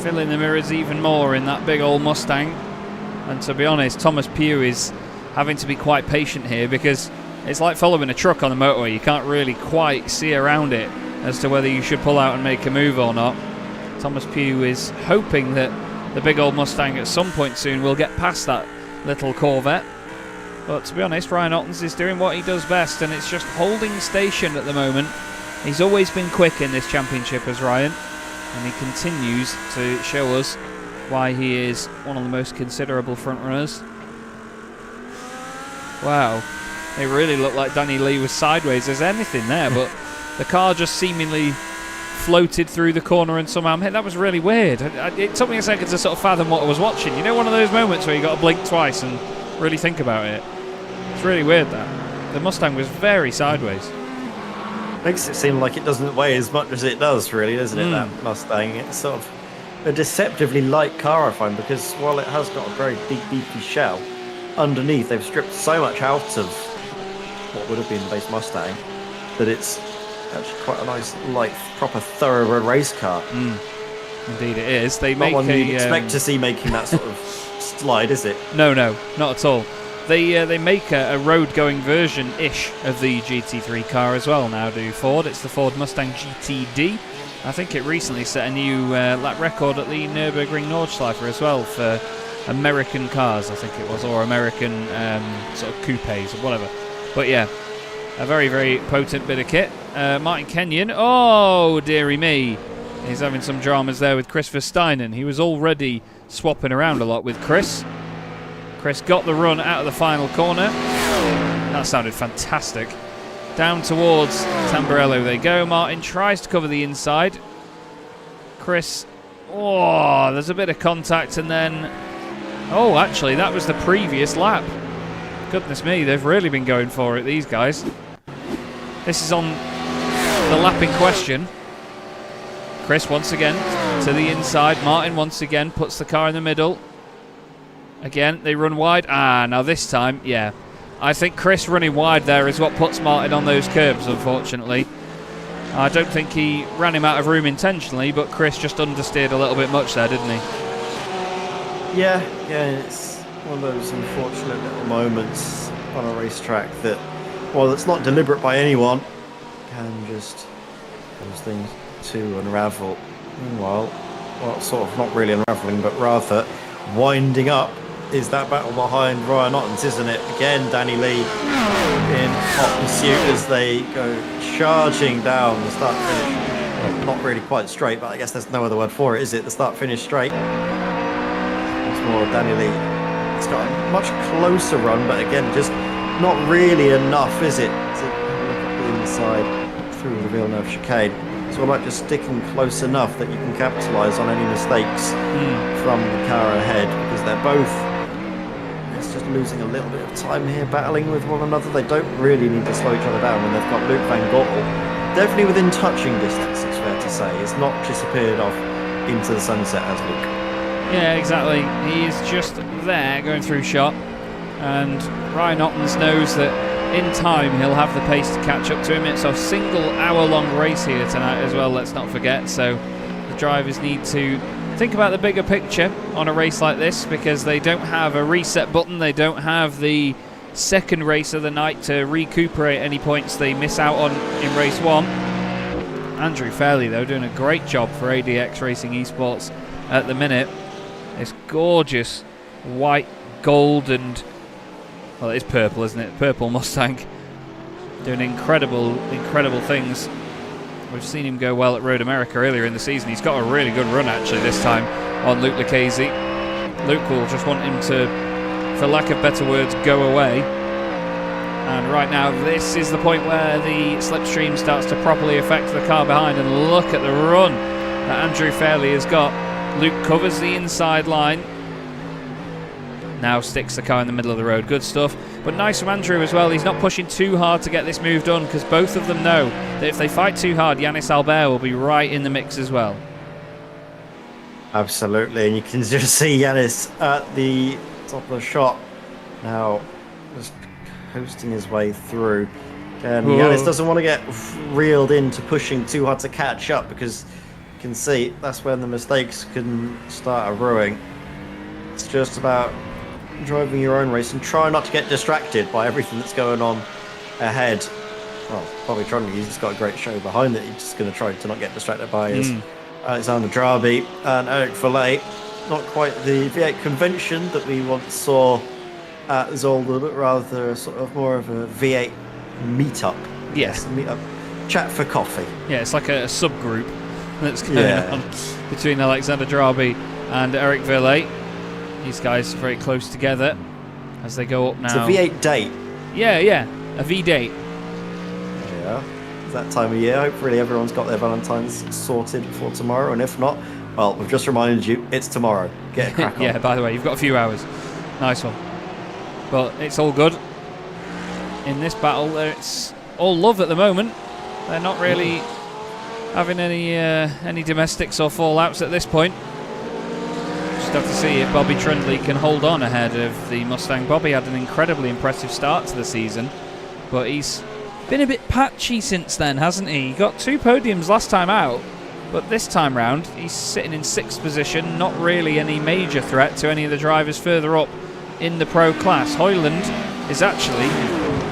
filling the mirrors even more in that big old Mustang. And to be honest, Thomas Pugh is having to be quite patient here, because it's like following a truck on the motorway. You can't really quite see around it as to whether you should pull out and make a move or not. Thomas Pugh is hoping that the big old Mustang at some point soon will get past that little Corvette. But to be honest, Ryan Ottens is doing what he does best, and it's just holding station at the moment. He's always been quick in this championship as Ryan, and he continues to show us why he is one of the most considerable front runners. Wow, it really looked like Danny Lee was sideways. There's anything there, but the car just seemingly floated through the corner and somehow hit. That was really weird. It took me a second to sort of fathom what I was watching. You know, one of those moments where you got to blink twice and really think about it. It's really weird that. The Mustang was very sideways. Makes it seem like it doesn't weigh as much as it does, really, doesn't it, that Mustang? It's sort of a deceptively light car, I find, because while it has got a very big, beefy shell, underneath they've stripped so much out of what would have been the base Mustang that it's actually quite a nice, light, proper thoroughbred race car. Indeed it is. They Not make one you'd a expect to see making that sort of slide, is it? No, not at all. They make a road-going version-ish of the GT3 car as well now, do Ford. It's the Ford Mustang GTD. I think it recently set a new lap record at the Nürburgring Nordschleife as well for American cars, I think it was, or American sort of coupes or whatever. But yeah, a very, very potent bit of kit. Martin Kenyon, oh dearie me, he's having some dramas there with Chris Versteinen. He was already swapping around a lot with Chris. Chris got the run out of the final corner. That sounded fantastic. Down towards Tamburello they go. Martin tries to cover the inside. Chris, oh, there's a bit of contact, and then, oh, actually, that was the previous lap. Goodness me, they've really been going for it, these guys. This is on the lap in question. Chris once again to the inside. Martin once again puts the car in the middle. Again, they run wide. Now this time, yeah. I think Chris running wide there is what puts Martin on those curbs, unfortunately. I don't think he ran him out of room intentionally, but Chris just understeered a little bit much there, didn't he? Yeah, it's one of those unfortunate little moments on a racetrack that, while it's not deliberate by anyone, can just cause things to unravel. Meanwhile, well, sort of not really unraveling, but rather winding up is that battle behind Ryan Ottens, isn't it? Again, Danny Lee in hot pursuit as they go charging down the start-finish. Well, not really quite straight, but I guess there's no other word for it, is it? The start-finish straight. Once more, Danny Lee. It's got a much closer run, but again, just not really enough, is it? To have a look at the inside through the Villeneuve chicane. It's all about just sticking close enough that you can capitalise on any mistakes from the car ahead, because they're both just losing a little bit of time here, battling with one another. They don't really need to slow each other down when they've got Luke Van Gortel definitely within touching distance, it's fair to say. It's not disappeared off into the sunset as Luke. Yeah, exactly. He is just there going through shot, and Ryan Ottens knows that in time he'll have the pace to catch up to him. It's a single hour-long race here tonight as well, let's not forget, so the drivers need to think about the bigger picture on a race like this, because they don't have a reset button, they don't have the second race of the night to recuperate any points they miss out on in race one. Andrew Fairley, though, doing a great job for ADX Racing Esports at the minute. This gorgeous white, gold, and, well, it's purple, isn't it? Purple Mustang doing incredible things We've seen him go well at Road America earlier in the season. He's got a really good run actually this time on Luke Lucchese. Luke will just want him to, for lack of better words, go away. And right now this is the point where the slipstream starts to properly affect the car behind, and look at the run that Andrew Fairley has got. Luke covers the inside line, now sticks the car in the middle of the road. Good stuff, but nice from Andrew as well. He's not pushing too hard to get this move done, because both of them know that if they fight too hard, Yannis Albert will be right in the mix as well. Absolutely, and you can just see Yannis at the top of the shot now, just coasting his way through. And Yannis doesn't want to get reeled into pushing too hard to catch up, because you can see that's when the mistakes can start accruing. It's just about driving your own race and try not to get distracted by everything that's going on ahead. Well, Bobby Trundle, he's just got a great show behind it. He's just going to try to not get distracted by his Alexander Drabi and Eric Verlet. Not quite the V8 convention that we once saw at Zolder, but rather sort of more of a V8 meetup. Yes, meetup, chat for coffee. Yeah, it's like a subgroup that's going on between Alexander Drabi and Eric Verlet. These guys are very close together as they go up now. It's a V8 date. Yeah, a V date. Yeah, it's that time of year. Hopefully everyone's got their Valentine's sorted for tomorrow, and if not, well, we've just reminded you, it's tomorrow. Get a crack on. Yeah, by the way, you've got a few hours. Nice one. But it's all good. In this battle, it's all love at the moment. They're not really having any domestics or fallouts at this point. Just have to see if Bobby Trundley can hold on ahead of the Mustang. Bobby had an incredibly impressive start to the season, but he's been a bit patchy since then, hasn't he? He got 2 podiums last time out, but this time round he's sitting in 6th position, not really any major threat to any of the drivers further up in the pro class. Hoyland is actually,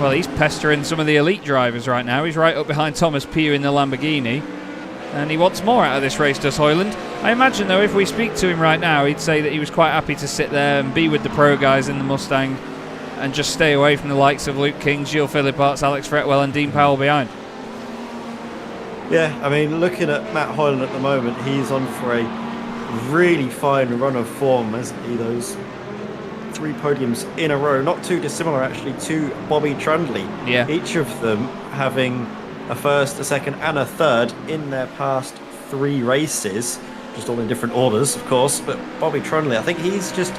well, he's pestering some of the elite drivers right now. He's right up behind Thomas Pugh in the Lamborghini, and he wants more out of this race, does Hoyland. I imagine though, if we speak to him right now, he'd say that he was quite happy to sit there and be with the pro guys in the Mustang and just stay away from the likes of Luke King, Gilles Philipparts, Alex Fretwell and Dean Powell behind. Yeah, I mean, looking at Matt Hoyland at the moment, he's on for a really fine run of form, hasn't he? Those 3 podiums in a row, not too dissimilar actually to Bobby Trundley. Yeah. Each of them having a first, a second and a third in their past 3 races, just all in different orders of course, but Bobby Trundley, I think he's just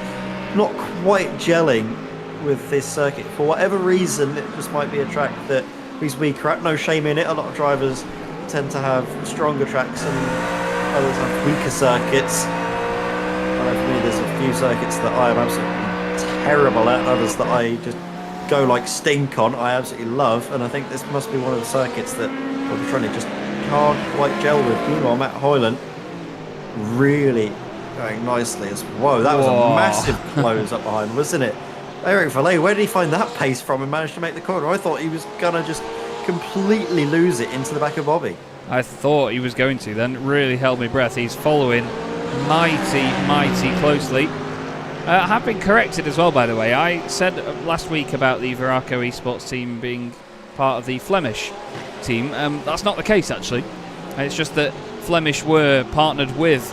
not quite gelling with this circuit. For whatever reason, it just might be a track that he's weaker at. No shame in it, a lot of drivers tend to have stronger tracks and others have weaker circuits. I know for me there's a few circuits that I am absolutely terrible at, and others that I just go like stink on, I absolutely love, and I think this must be one of the circuits that Bobby Trundley just can't quite gel with. Meanwhile, Matt Hoyland really going nicely as whoa, that was a massive close up behind, wasn't it? Eric Verlet, where did he find that pace from and manage to make the corner? I thought he was gonna just completely lose it into the back of Bobby. I thought he was going to then, really held my breath. He's following mighty closely. I have been corrected as well, by the way. I said last week about the Viraco esports team being part of the Flemish team. That's not the case actually. It's just that Flemish were partnered with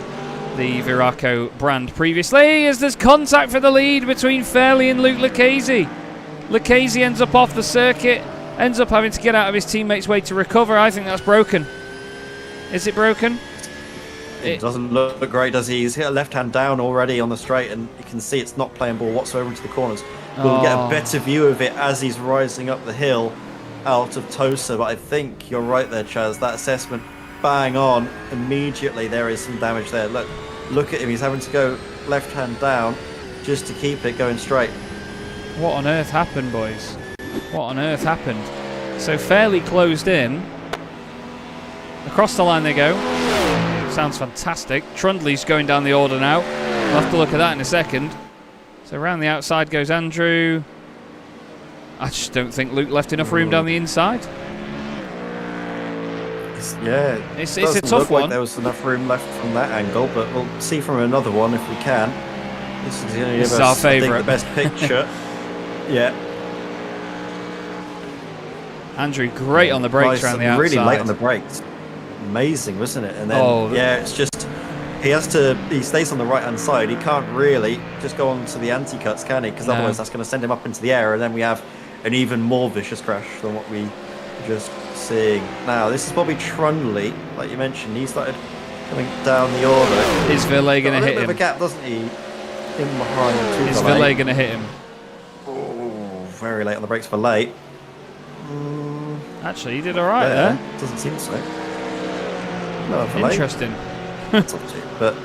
the Viraco brand previously, as there's contact for the lead between Fairley and Luke Lucchese. Lucchese ends up off the circuit, ends up having to get out of his teammate's way to recover. I think that's broken. Is it broken? It doesn't look great, does he? He's hit a left hand down already on the straight, and you can see it's not playing ball whatsoever into the corners. We'll get a better view of it as he's rising up the hill out of Tosa, but I think you're right there, Chaz. That assessment, bang on. Immediately there is some damage there. Look at him, he's having to go left hand down just to keep it going straight. What on earth happened, boys? What on earth happened? So Fairley closed in. Across the line they go. Sounds fantastic. Trundley's going down the order now. We'll have to look at that in a second. So around the outside goes Andrew. I just don't think Luke left enough room down the inside. It's a tough look one. like there was enough room left from that angle, but we'll see from another one if we can. This is going to give us, our favourite. I think, the best picture. Yeah. Andrew, great on the brakes around the outside. Really late on the brakes. amazing, wasn't it? And then, it's just, he stays on the right-hand side. He can't really just go on to the anti-cuts, can he? Because otherwise that's going to send him up into the air, and then we have an even more vicious crash than what we just seeing. Now, this is Bobby Trunley, like you mentioned. He started coming down the order. Is Ville going to hit him? A bit of a gap, doesn't he? In behind. Is Ville going to hit him? Oh, very late on the brakes for late. Actually, he did all right there. Doesn't seem so. No, for interesting. But,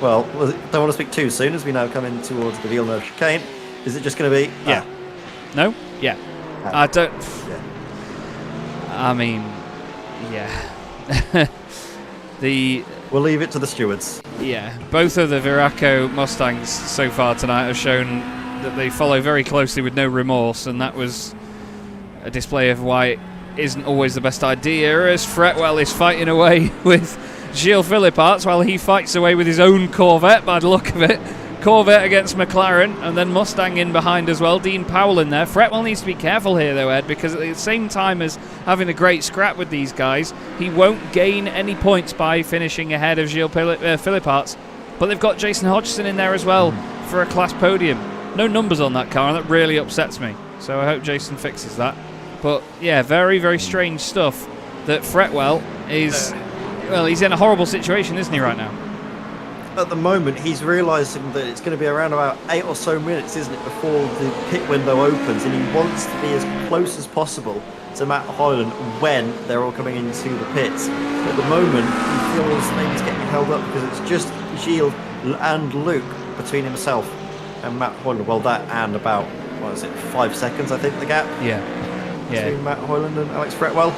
well, don't want to speak too soon as we now come in towards the Villeneuve chicane. Is it just going to be... Yeah. No? Yeah. I don't... Yeah. I mean, yeah. We'll leave it to the stewards. Yeah. Both of the Viraco Mustangs so far tonight have shown that they follow very closely with no remorse, and that was a display of why it isn't always the best idea, as Fretwell is fighting away with Gilles Philipparts while he fights away with his own Corvette by the look of it. Corvette against McLaren, and then Mustang in behind as well. Dean Powell in there. Fretwell needs to be careful here though, Ed, because at the same time as having a great scrap with these guys, he won't gain any points by finishing ahead of Gilles Philipparts. But they've got Jason Hodgson in there as well for a class podium. No numbers on that car, and that really upsets me. So I hope Jason fixes that. But yeah, very, very strange stuff that Fretwell is... Well, he's in a horrible situation, isn't he, right now? At the moment, he's realising that it's going to be around about 8 or so minutes, isn't it, before the pit window opens, and he wants to be as close as possible to Matt Hyland when they're all coming into the pits. At the moment, he feels maybe he's getting held up because it's just Gilles and Luke between himself and Matt Hyland. Well, that and about, 5 seconds, I think, the gap? Yeah. Between Matt Hyland and Alex Fretwell.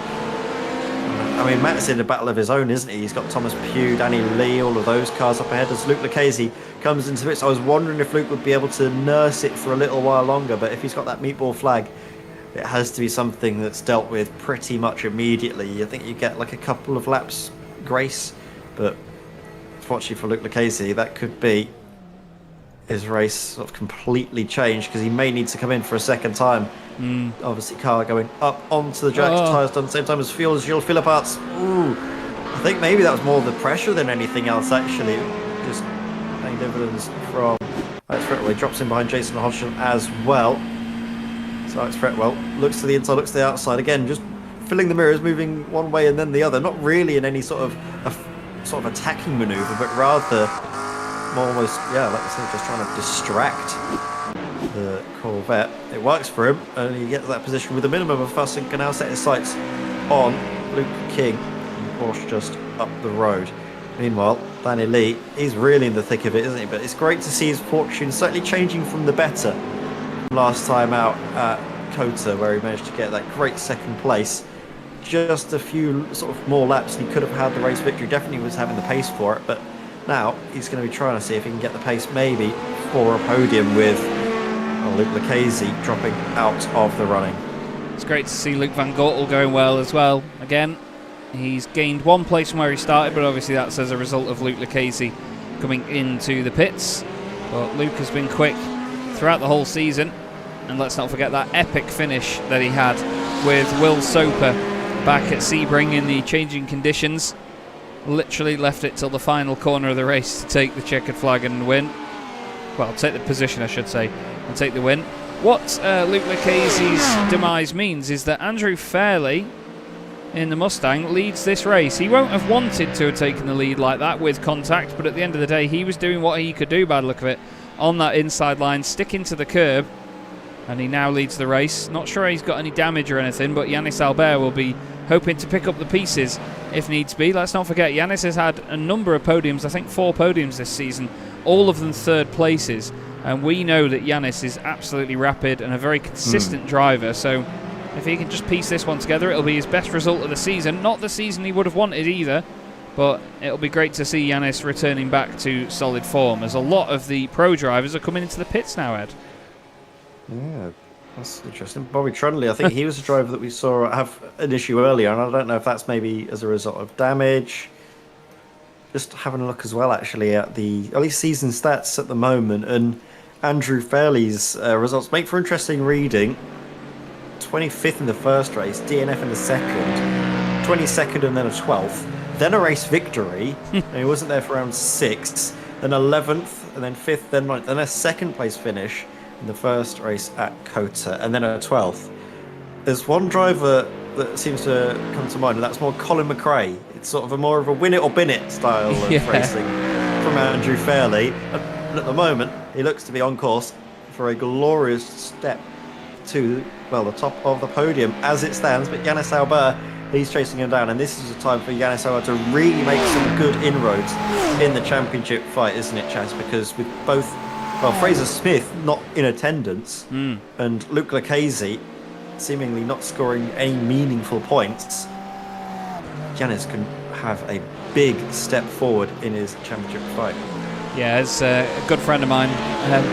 I mean, Matt's in a battle of his own, isn't he? He's got Thomas Pugh, Danny Lee, all of those cars up ahead as Luke Lucchese comes into it. So I was wondering if Luke would be able to nurse it for a little while longer, but if he's got that meatball flag, it has to be something that's dealt with pretty much immediately. I think you get like a couple of laps grace, but fortunately for Luke Lucchese, that could be his race sort of completely changed because he may need to come in for a second time. Obviously, car going up onto the track, tyres done at the same time as fuel as Gilles Philipparts. Ooh, I think maybe that was more the pressure than anything else, actually. Just paying dividends from Alex Fretwell. He drops in behind Jason Hodgson as well. So Alex Fretwell looks to the inside, looks to the outside. Again, just filling the mirrors, moving one way and then the other. Not really in any sort of attacking manoeuvre, but rather more almost, like I said, just trying to distract the Corvette. It works for him, and he gets that position with a minimum of fuss and can now set his sights on Luke King and Porsche just up the road. Meanwhile, Danny Lee, he's really in the thick of it, isn't he? But it's great to see his fortune slightly changing from the better last time out at Kota, where he managed to get that great second place. Just a few sort of more laps and he could have had the race victory. Definitely was having the pace for it, but now he's going to be trying to see if he can get the pace maybe for a podium with Luke Lucchese dropping out of the running. It's great to see Luke Van Gortel going well as well. Again, he's gained one place from where he started, but obviously that's as a result of Luke Lucchese coming into the pits. But Luke has been quick throughout the whole season, and let's not forget that epic finish that he had with Will Soper back at Sebring in the changing conditions. Literally left it till the final corner of the race to take the checkered flag and win. Well, take the position, I should say, and take the win. What Luke Lucchese's demise means is that Andrew Fairley in the Mustang leads this race. He won't have wanted to have taken the lead like that with contact, but at the end of the day, he was doing what he could do by the look of it on that inside line, sticking to the curb, and he now leads the race. Not sure he's got any damage or anything, but Yannis Albert will be hoping to pick up the pieces if needs be. Let's not forget, Yannis has had a number of podiums, I think 4 podiums this season, all of them third places, and we know that Yannis is absolutely rapid and a very consistent driver, so if he can just piece this one together, it'll be his best result of the season. Not the season he would have wanted either, but it'll be great to see Yannis returning back to solid form, as a lot of the pro drivers are coming into the pits now, Ed. Yeah, that's interesting. Bobby Trunley, I think he was a driver that we saw have an issue earlier, and I don't know if that's maybe as a result of damage. Just having a look as well, actually, at the early season stats at the moment, and Andrew Fairley's results make for interesting reading. 25th in the first race, DNF in the second, 22nd and then a 12th, then a race victory, and he wasn't there for round 6, then 11th, and then 5th, then 9th, then a second place finish in the first race at Kota, and then a 12th. There's one driver that seems to come to mind, and that's more Colin McRae. It's sort of a more of a win it or bin it style of racing from Andrew Fairley. And at the moment, he looks to be on course for a glorious step to, well, the top of the podium as it stands. But Yannis Albert, he's chasing him down, and this is a time for Yannis Albert to really make some good inroads in the championship fight, isn't it, Chaz? Because with both, well, Fraser Smith not in attendance and Luke Lucchese seemingly not scoring any meaningful points, Yannis can have a big step forward in his championship fight. Yeah, as a good friend of mine,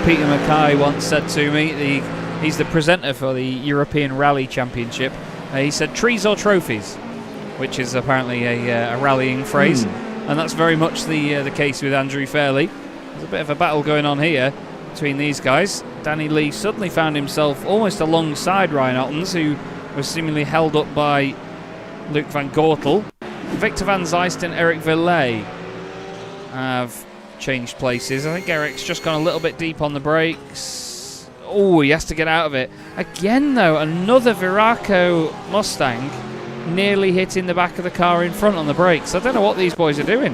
Peter Mackay, once said to me, he's the presenter for the European Rally Championship. He said trees or trophies, which is apparently a rallying phrase, and that's very much the case with Andrew Fairley. There's a bit of a battle going on here between these guys. Danny Lee suddenly found himself almost alongside Ryan Ottens, who was seemingly held up by Luc van Gortel. Victor van Zeist and Eric Villet have changed places. I think Eric's just gone a little bit deep on the brakes. Oh, he has to get out of it. Again, though, another Viraco Mustang nearly hitting the back of the car in front on the brakes. I don't know what these boys are doing.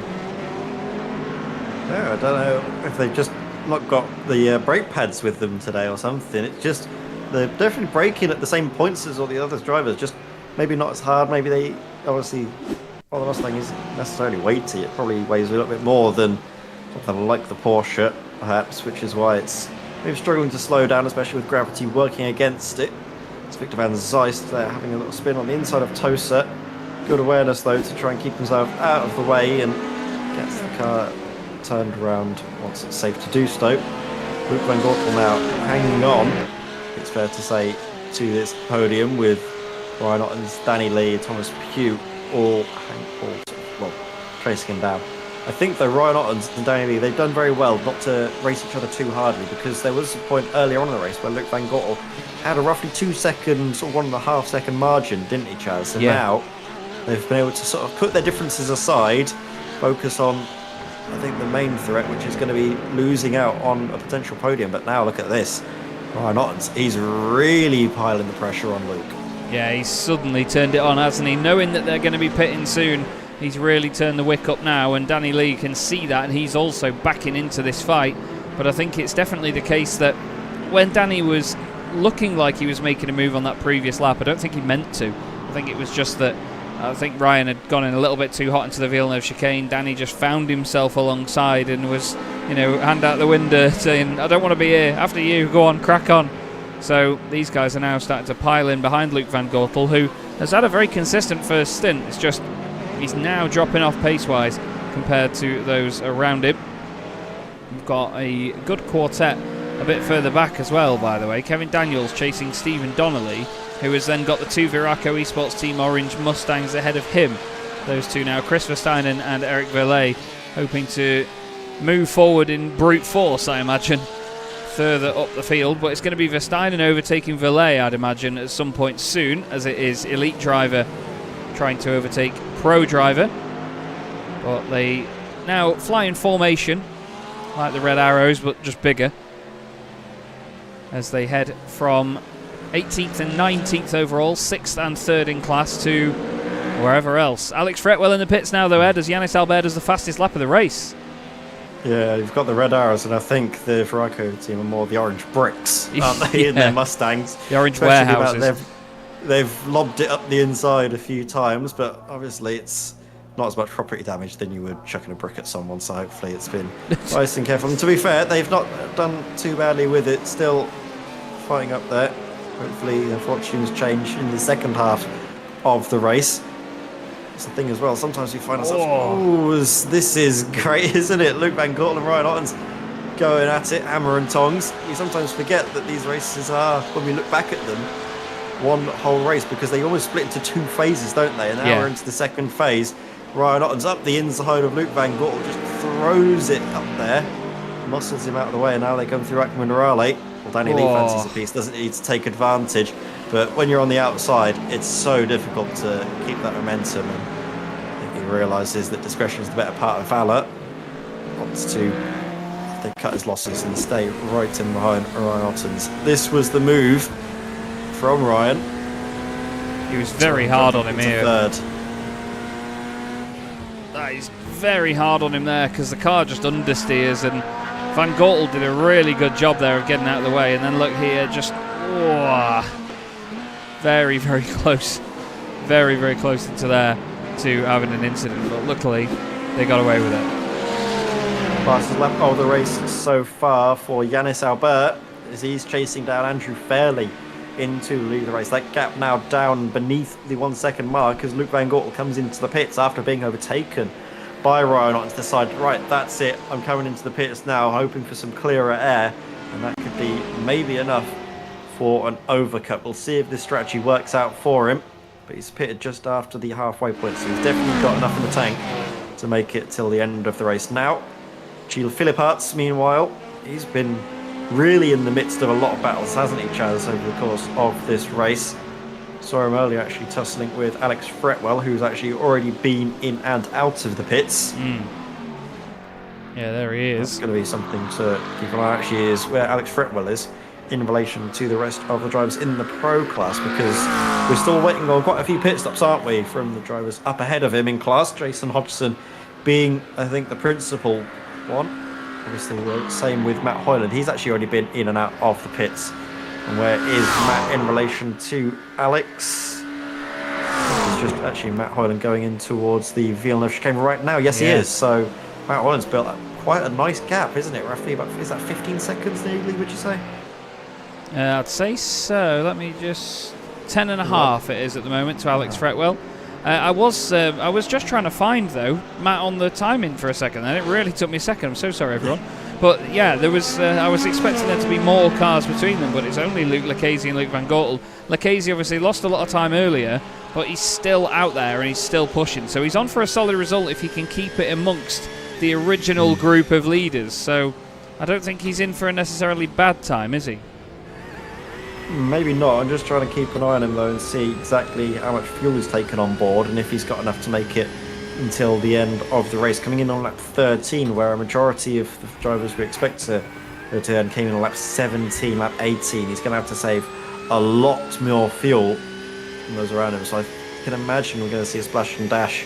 No, I don't know if they've just not got the brake pads with them today or something. It's just, they're definitely braking at the same points as all the other drivers, just maybe not as hard. Maybe they, obviously, well, the Mustang isn't necessarily weighty. It probably weighs a little bit more than something like the Porsche, perhaps, which is why it's maybe struggling to slow down, especially with gravity working against it. It's Victor van Zeist there having a little spin on the inside of Tosa. Good awareness, though, to try and keep himself out of the way and gets the car turned around once it's safe to do so. Luc van Gortel now hanging on, it's fair to say, to this podium with Ryan Ottens, Danny Lee, Thomas Pugh all chasing him down. I think, though, Ryan Ottens and Danny Lee, they've done very well not to race each other too hardly, because there was a point earlier on in the race where Luc van Gortel had a roughly 2 second or 1.5 second margin, didn't he, Chaz? And now they've been able to sort of put their differences aside, focus on, I think, the main threat, which is going to be losing out on a potential podium. But now look at this. Ryan Ottens, he's really piling the pressure on Luke. Yeah, he's suddenly turned it on, hasn't he? Knowing that they're going to be pitting soon, he's really turned the wick up now, and Danny Lee can see that, and he's also backing into this fight. But I think it's definitely the case that when Danny was looking like he was making a move on that previous lap, I don't think he meant to. I think it was just that I think Ryan had gone in a little bit too hot into the Villeneuve chicane. Danny just found himself alongside and was, hand out the window saying, I don't want to be here, after you, go on, crack on. So these guys are now starting to pile in behind Luc van Gortel, who has had a very consistent first stint. It's just he's now dropping off pace-wise compared to those around him. We've got a good quartet a bit further back as well, by the way. Kevin Daniels chasing Stephen Donnelly, who has then got the 2 Viraco Esports Team Orange Mustangs ahead of him. Those two now, Chris Versteinen and Eric Verlet, hoping to move forward in brute force, I imagine, further up the field. But it's going to be Versteinen overtaking Verlet, I'd imagine, at some point soon, as it is Elite Driver trying to overtake Pro Driver. But they now fly in formation, like the Red Arrows, but just bigger, as they head from 18th and 19th overall, 6th and 3rd in class, to wherever else. Alex Fretwell in the pits now, though, Ed, as Yannis Albert does the fastest lap of the race. Yeah, you've got the Red Arrows, and I think the Viraco team are more the orange bricks, aren't they, in their Mustangs? The orange warehouses. They've lobbed it up the inside a few times, but obviously it's not as much property damage than you would chucking a brick at someone, so hopefully it's been nice and careful. And to be fair, they've not done too badly with it, still fighting up there. Hopefully the fortunes change in the second half of the race. That's the thing as well, sometimes you find ourselves, this is great, isn't it? Luc van Gortel and Ryan Ottens going at it, hammer and tongs. You sometimes forget that these races are, when we look back at them, one whole race, because they almost split into 2 phases, don't they? And now we're into the second phase. Ryan Ottens up the inside of Luc van Gortel, just throws it up there, muscles him out of the way, and now they come through Akman Raleigh. Well, Danny Lee fancies a piece, doesn't need to take advantage, but when you're on the outside, it's so difficult to keep that momentum, and I think he realises that discretion is the better part of valour. Wants to cut his losses and stay right in behind Ryan Ottens. This was the move from Ryan. He was very hard on him here. Third. He's very hard on him there because the car just understeers, and Van Gortel did a really good job there of getting out of the way. And then look here, just very, very close. Very, very close into there to having an incident, but luckily they got away with it. Fastest lap of the race so far for Yannis Albert as he's chasing down Andrew Fairley into the lead of the race. That gap now down beneath the 1 second mark as Luke Van Gortel comes into the pits after being overtaken by Ryan Ottens. Decided, right, that's it, I'm coming into the pits now, hoping for some clearer air, and that could be maybe enough for an overcut. We'll see if this strategy works out for him, but he's pitted just after the halfway point, so he's definitely got enough in the tank to make it till the end of the race. Now Gilles Philipparts, meanwhile, he's been really in the midst of a lot of battles, hasn't he, Chaz, over the course of this race. Saw him earlier actually tussling with Alex Fretwell, who's actually already been in and out of the pits. Yeah, there he is. That's going to be something to keep an eye on, actually, is where Alex Fretwell is in relation to the rest of the drivers in the pro class, because we're still waiting on quite a few pit stops, aren't we, from the drivers up ahead of him in class. Jason Hodgson being, I think, the principal one. Obviously the same with Matt Hoyland. He's actually already been in and out of the pits. And where is Matt in relation to Alex? It's just actually Matt Hoyland going in towards the Villeneuve chicane right now. Yes, he is. So Matt Hoyland's built up quite a nice gap, isn't it? Roughly about, is that 15 seconds nearly, would you say? I'd say so. Let me just 10.5 it is at the moment to Alex Fretwell. I was just trying to find, though, Matt on the timing for a second, and it really took me a second. I'm so sorry, everyone. But yeah, there was. I was expecting there to be more cars between them, but it's only Luke Lucchese and Luke Van Gortel. Lucchese obviously lost a lot of time earlier, but he's still out there and he's still pushing. So he's on for a solid result if he can keep it amongst the original group of leaders. So I don't think he's in for a necessarily bad time, is he? Maybe not. I'm just trying to keep an eye on him though and see exactly how much fuel he's taken on board and if he's got enough to make it until the end of the race. Coming in on lap 13, where a majority of the drivers we expect to return came in on lap 17, lap 18. He's going to have to save a lot more fuel than those around him. So I can imagine we're going to see a splash and dash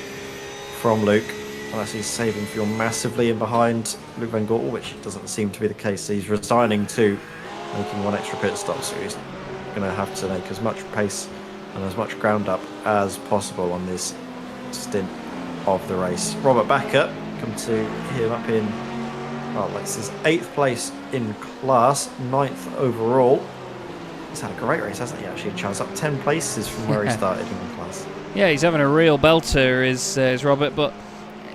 from Luke. Unless he's saving fuel massively in behind Luke Van Gortel, which doesn't seem to be the case. So he's resigning to making one extra pit stop, so he's going to have to make as much pace and as much ground up as possible on this stint of the race. Robert Backer, come to him up in, well, this is 8th place in class, 9th overall. He's had a great race, hasn't he, actually, Chaz? Up 10 places from where he started in class. Yeah, he's having a real belter, is Robert, but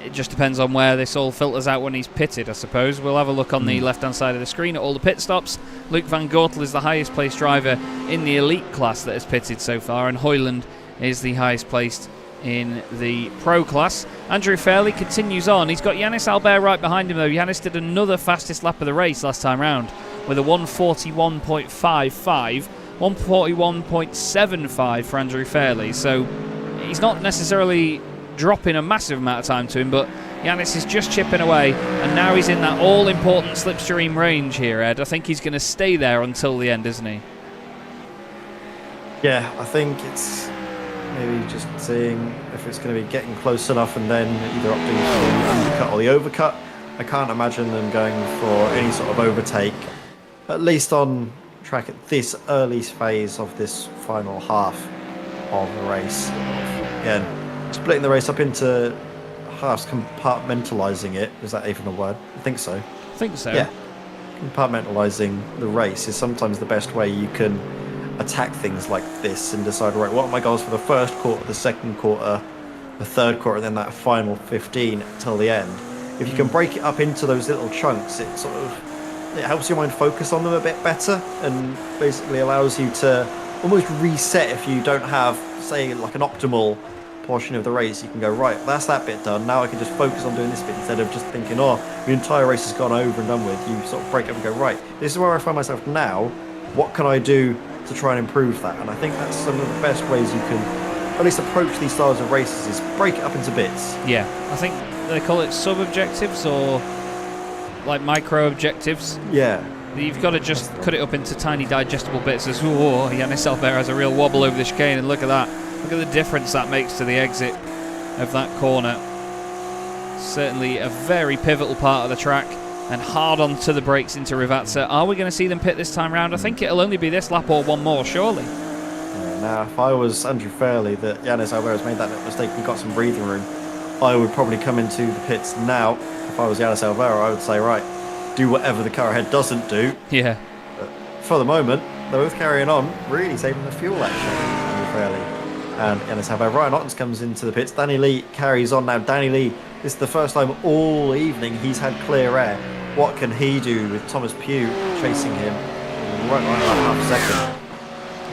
it just depends on where this all filters out when he's pitted, I suppose. We'll have a look on the left-hand side of the screen at all the pit stops. Luke Van Gortel is the highest placed driver in the elite class that has pitted so far, and Hoyland is the highest placed in the pro class. Andrew Fairley continues on. He's got Yannis Albert right behind him, though. Yannis did another fastest lap of the race last time round with a 1:41.55, 1:41.75 for Andrew Fairley. So he's not necessarily dropping a massive amount of time to him, but Yannis is just chipping away, and now he's in that all-important slipstream range here, Ed. I think he's going to stay there until the end, isn't he? Yeah, I think it's maybe just seeing if it's going to be getting close enough and then either opting for the undercut or the overcut. I can't imagine them going for any sort of overtake, at least on track at this early phase of this final half of the race. Again, splitting the race up into halves, compartmentalising it. Is that even a word? I think so. I think so. Yeah. Compartmentalising the race is sometimes the best way you can attack things like this and decide, right, what are my goals for the first quarter, the second quarter, the third quarter, and then that final 15 till the end. If you can break it up into those little chunks, it helps your mind focus on them a bit better and basically allows you to almost reset if you don't have, say, like an optimal portion of the race. You can go, right, that's that bit done, now I can just focus on doing this bit instead of just thinking, oh, the entire race has gone over and done with. You sort of break it up and go, right, this is where I find myself now, what can I do to try and improve that? And I think that's some of the best ways you can at least approach these styles of races is break it up into bits. Yeah, I think they call it sub-objectives or like micro-objectives. Yeah. You've got to just cut it up into tiny digestible bits. As Yannis Albert has a real wobble over the chicane, and look at that. Look at the difference that makes to the exit of that corner. Certainly a very pivotal part of the track, and hard onto the brakes into Rivazza. Are we going to see them pit this time round? I think it'll only be this lap or one more, surely. Now, if I was Andrew Fairley, that Yannis Albert has made that little mistake, he got some breathing room, I would probably come into the pits now. If I was Yannis Albert, I would say, right, do whatever the car ahead doesn't do. Yeah. But for the moment, they're both carrying on, really saving the fuel, actually, Andrew Fairley and Yannis Albert. Ryan Ottens comes into the pits. Danny Lee carries on now. Danny Lee, this is the first time all evening he's had clear air. What can he do with Thomas Pugh chasing him right about half a second?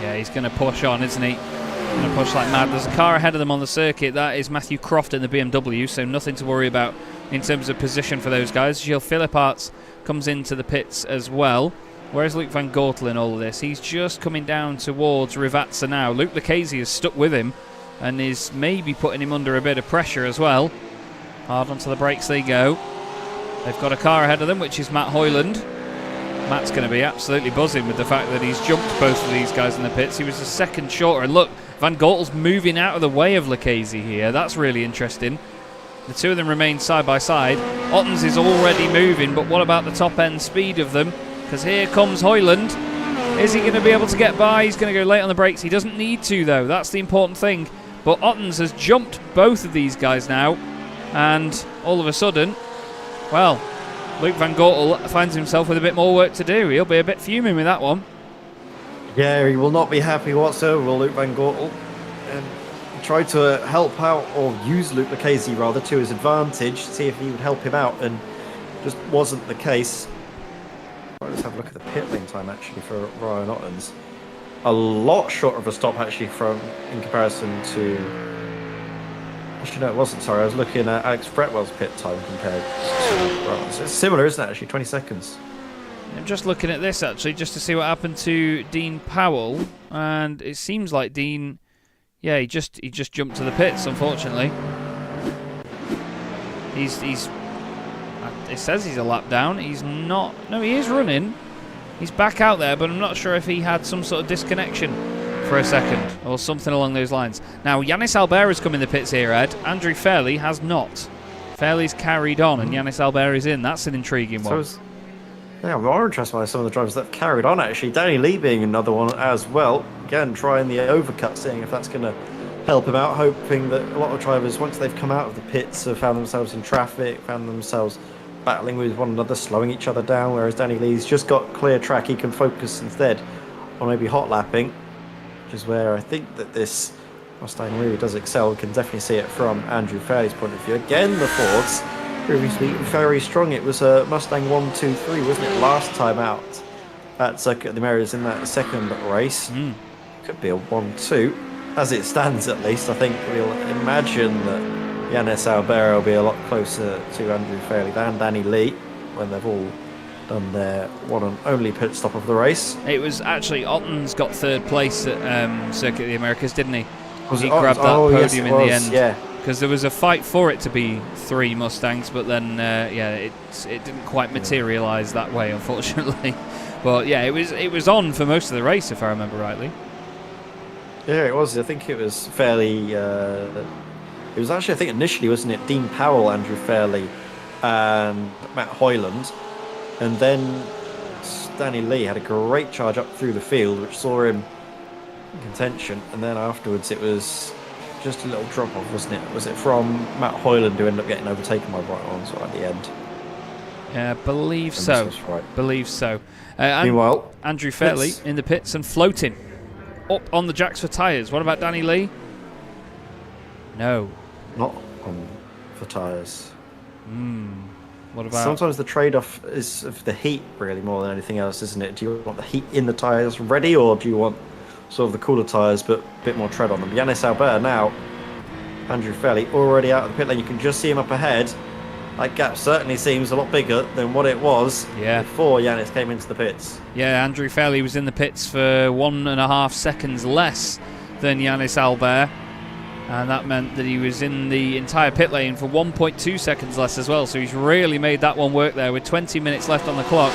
Yeah, he's going to push on, isn't he? Going to push like mad. There's a car ahead of them on the circuit. That is Matthew Croft in the BMW, so nothing to worry about in terms of position for those guys. Gilles Philipparts comes into the pits as well. Where's Luc Van Gortel in all of this? He's just coming down towards Rivazza now. Luke Lucchese is stuck with him and is maybe putting him under a bit of pressure as well. Hard onto the brakes they go. They've got a car ahead of them, which is Matt Hoyland. Matt's going to be absolutely buzzing with the fact that he's jumped both of these guys in the pits. He was a second shorter. And look, Van Gortel's moving out of the way of Lucchese here. That's really interesting. The two of them remain side by side. Ottens is already moving, but what about the top end speed of them? Because here comes Hoyland. Is he going to be able to get by? He's going to go late on the brakes. He doesn't need to, though. That's the important thing. But Ottens has jumped both of these guys now. And all of a sudden, well, Luc Van Gortel finds himself with a bit more work to do. He'll be a bit fuming with that one. Yeah, he will not be happy whatsoever, will Luc Van Gortel. And he tried to help out, or use Luke Lucchese rather, to his advantage, see if he would help him out, and just wasn't the case. Right, let's have a look at the pit lane time actually for Ryan Ottens. A lot short of a stop actually in comparison to... Actually, no, it wasn't. Sorry, I was looking at Alex Fretwell's pit time compared to... Well, it's similar, isn't it, actually? 20 seconds. I'm just looking at this, actually, just to see what happened to Dean Powell. And it seems like Dean... Yeah, he just jumped to the pits, unfortunately. He's... It says he's a lap down. He's not... No, he is running. He's back out there, but I'm not sure if he had some sort of disconnection for a second or something along those lines. Now, Yannis Albert has come in the pits here, Ed. Andrew Fairley has not. Fairley's carried on, and Yannis Albert is in. That's an intriguing one. Yeah, I'm more interested by some of the drivers that have carried on, actually. Danny Lee being another one as well. Again, trying the overcut, seeing if that's going to help him out, hoping that a lot of drivers, once they've come out of the pits, have found themselves in traffic, found themselves battling with one another, slowing each other down, whereas Danny Lee's just got clear track. He can focus instead on maybe hot lapping, which is where I think that this Mustang really does excel. We can definitely see it from Andrew Fairley's point of view. Again, the Fords previously very strong. It was a Mustang 1, 2, 3, wasn't it, last time out at Circuit of the Americas in that second race. Could be a 1, 2. As it stands, at least, I think we'll imagine that Yannis Albert will be a lot closer to Andrew Fairley than Danny Lee when they've all done their one and only pit stop of the race. It was actually Ottens got third place at Circuit of the Americas, didn't he? Was he it grabbed that podium in the end. Yeah. Because there was a fight for it to be 3 Mustangs, but then it didn't quite materialise that way, unfortunately. But yeah, it was on for most of the race, if I remember rightly. Yeah, it was. I think it was fairly. It was actually, I think initially, wasn't it, Dean Powell, Andrew Fairley, and Matt Hoyland, and then Danny Lee had a great charge up through the field, which saw him in contention, and then afterwards it was just a little drop off, wasn't it? Was it from Matt Hoyland who ended up getting overtaken by Bright Ones at the end? Yeah, believe so. Right. Believe so. Meanwhile, Andrew Fairley in the pits and floating up on the jacks for tyres. What about Danny Lee? No. Not on for tyres. What about... Sometimes the trade-off is of the heat, really, more than anything else, isn't it? Do you want the heat in the tyres ready, or do you want sort of the cooler tyres but a bit more tread on them? Yannis Albert now, Andrew Fairley already out of the pit lane. You can just see him up ahead. That gap certainly seems a lot bigger than what it was before Yannis came into the pits. Yeah, Andrew Fairley was in the pits for 1.5 seconds less than Yannis Albert. and that meant that he was in the entire pit lane for 1.2 seconds less as well, so he's really made that one work there with 20 minutes left on the clock.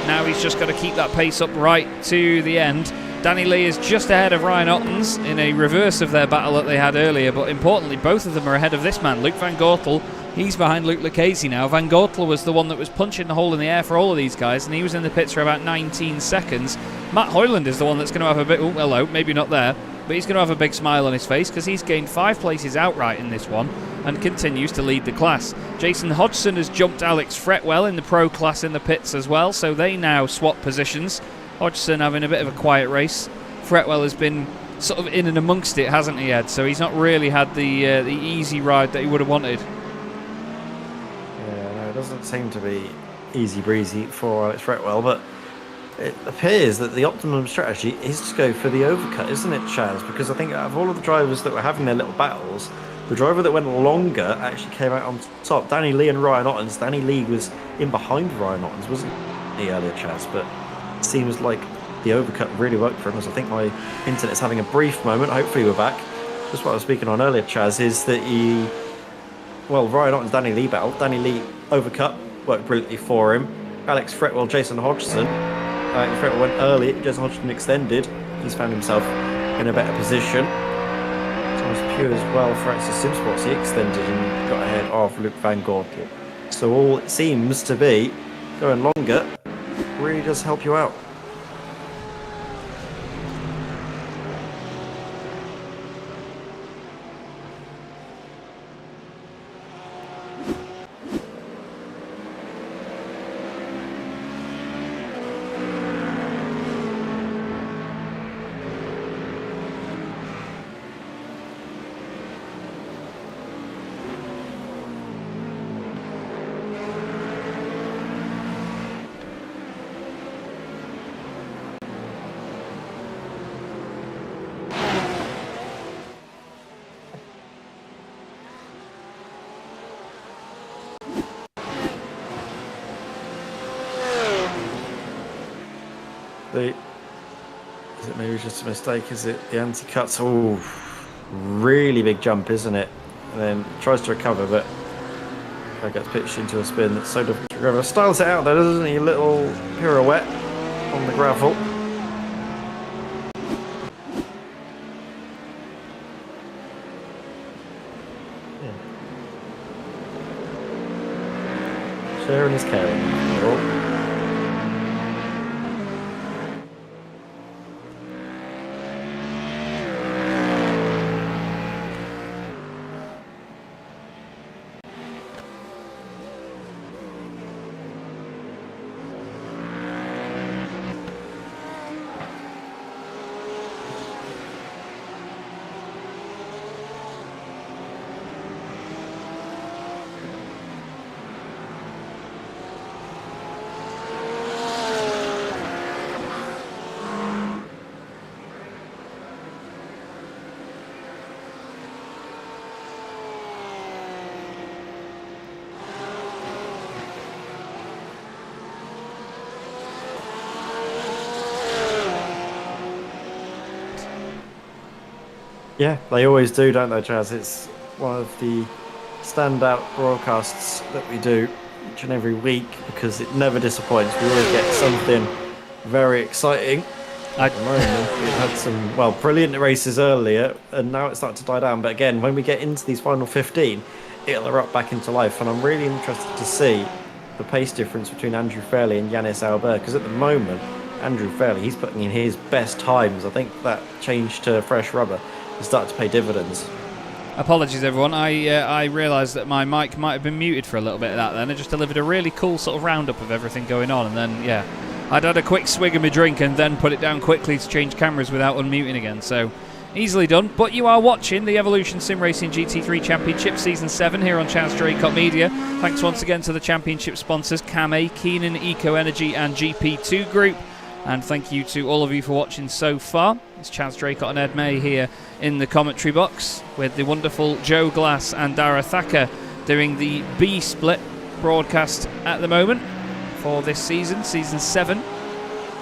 Now he's just got to keep that pace up right to the end. Danny Lee is just ahead of Ryan Ottens in a reverse of their battle that they had earlier, but importantly both of them are ahead of this man, Luke Van Gortel. He's behind Luke Lucchese now. Van Gortel was the one that was punching the hole in the air for all of these guys, and he was in the pits for about 19 seconds. Matt Hoyland is the one that's going to have a bit... Oh, hello, maybe not there. But he's going to have a big smile on his face because he's gained 5 places outright in this one and continues to lead the class. Jason Hodgson has jumped Alex Fretwell in the pro class in the pits as well, so they now swap positions. Hodgson having a bit of a quiet race. Fretwell has been sort of in and amongst it, hasn't he, Ed? So he's not really had the easy ride that he would have wanted. Yeah, no, it doesn't seem to be easy breezy for Alex Fretwell, but it appears that the optimum strategy is to go for the overcut, isn't it, Chaz? Because I think out of all of the drivers that were having their little battles, the driver that went longer actually came out on top. Danny Lee and Ryan Ottens. Danny Lee was in behind Ryan Ottens, wasn't he, earlier, Chaz? But it seems like the overcut really worked for him, as I think my internet's having a brief moment. Hopefully we're back. Just what I was speaking on earlier, Chaz, is that Ryan Ottens, Danny Lee battle. Danny Lee overcut, worked brilliantly for him. Alex Fretwell, Jason Hodgson. Fretwell went early, Jason Hodgson extended. He's found himself in a better position. Thomas Pugh as well for Access Sim Sports. He extended and got ahead of Luke Van Gortel. So all it seems to be going longer really does help you out. Is it maybe just a mistake? Is it the anti-cuts? Oh, really big jump, isn't it? And then tries to recover, but gets pitched into a spin that's so difficult to recover. Styles it out there, doesn't he? A little pirouette on the gravel. Yeah. Sharing is caring. Yeah, they always do, don't they, Chaz? It's one of the standout broadcasts that we do each and every week because it never disappoints. We always get something very exciting. At the moment, we've had some, brilliant races earlier, and now it's starting to die down. But again, when we get into these final 15, it'll erupt back into life. And I'm really interested to see the pace difference between Andrew Fairley and Yannis Albert, because at the moment, Andrew Fairley, he's putting in his best times. I think that change to fresh rubber has started to pay dividends. Apologies, everyone. I realised that my mic might have been muted for a little bit of that then. I just delivered a really cool sort of roundup of everything going on, and then, yeah, I'd had a quick swig of my drink and then put it down quickly to change cameras without unmuting again, so easily done. But you are watching the Evolution Sim Racing GT3 Championship Season 7 here on Chaz Draycott Media. Thanks once again to the championship sponsors CAME, Keenan Eco Energy and GP2 Group. And thank you to all of you for watching so far. It's Chaz Draycott and Ed May here in the commentary box with the wonderful Joe Glass and Dara Thacker doing the B-split broadcast at the moment for this season, Season 7.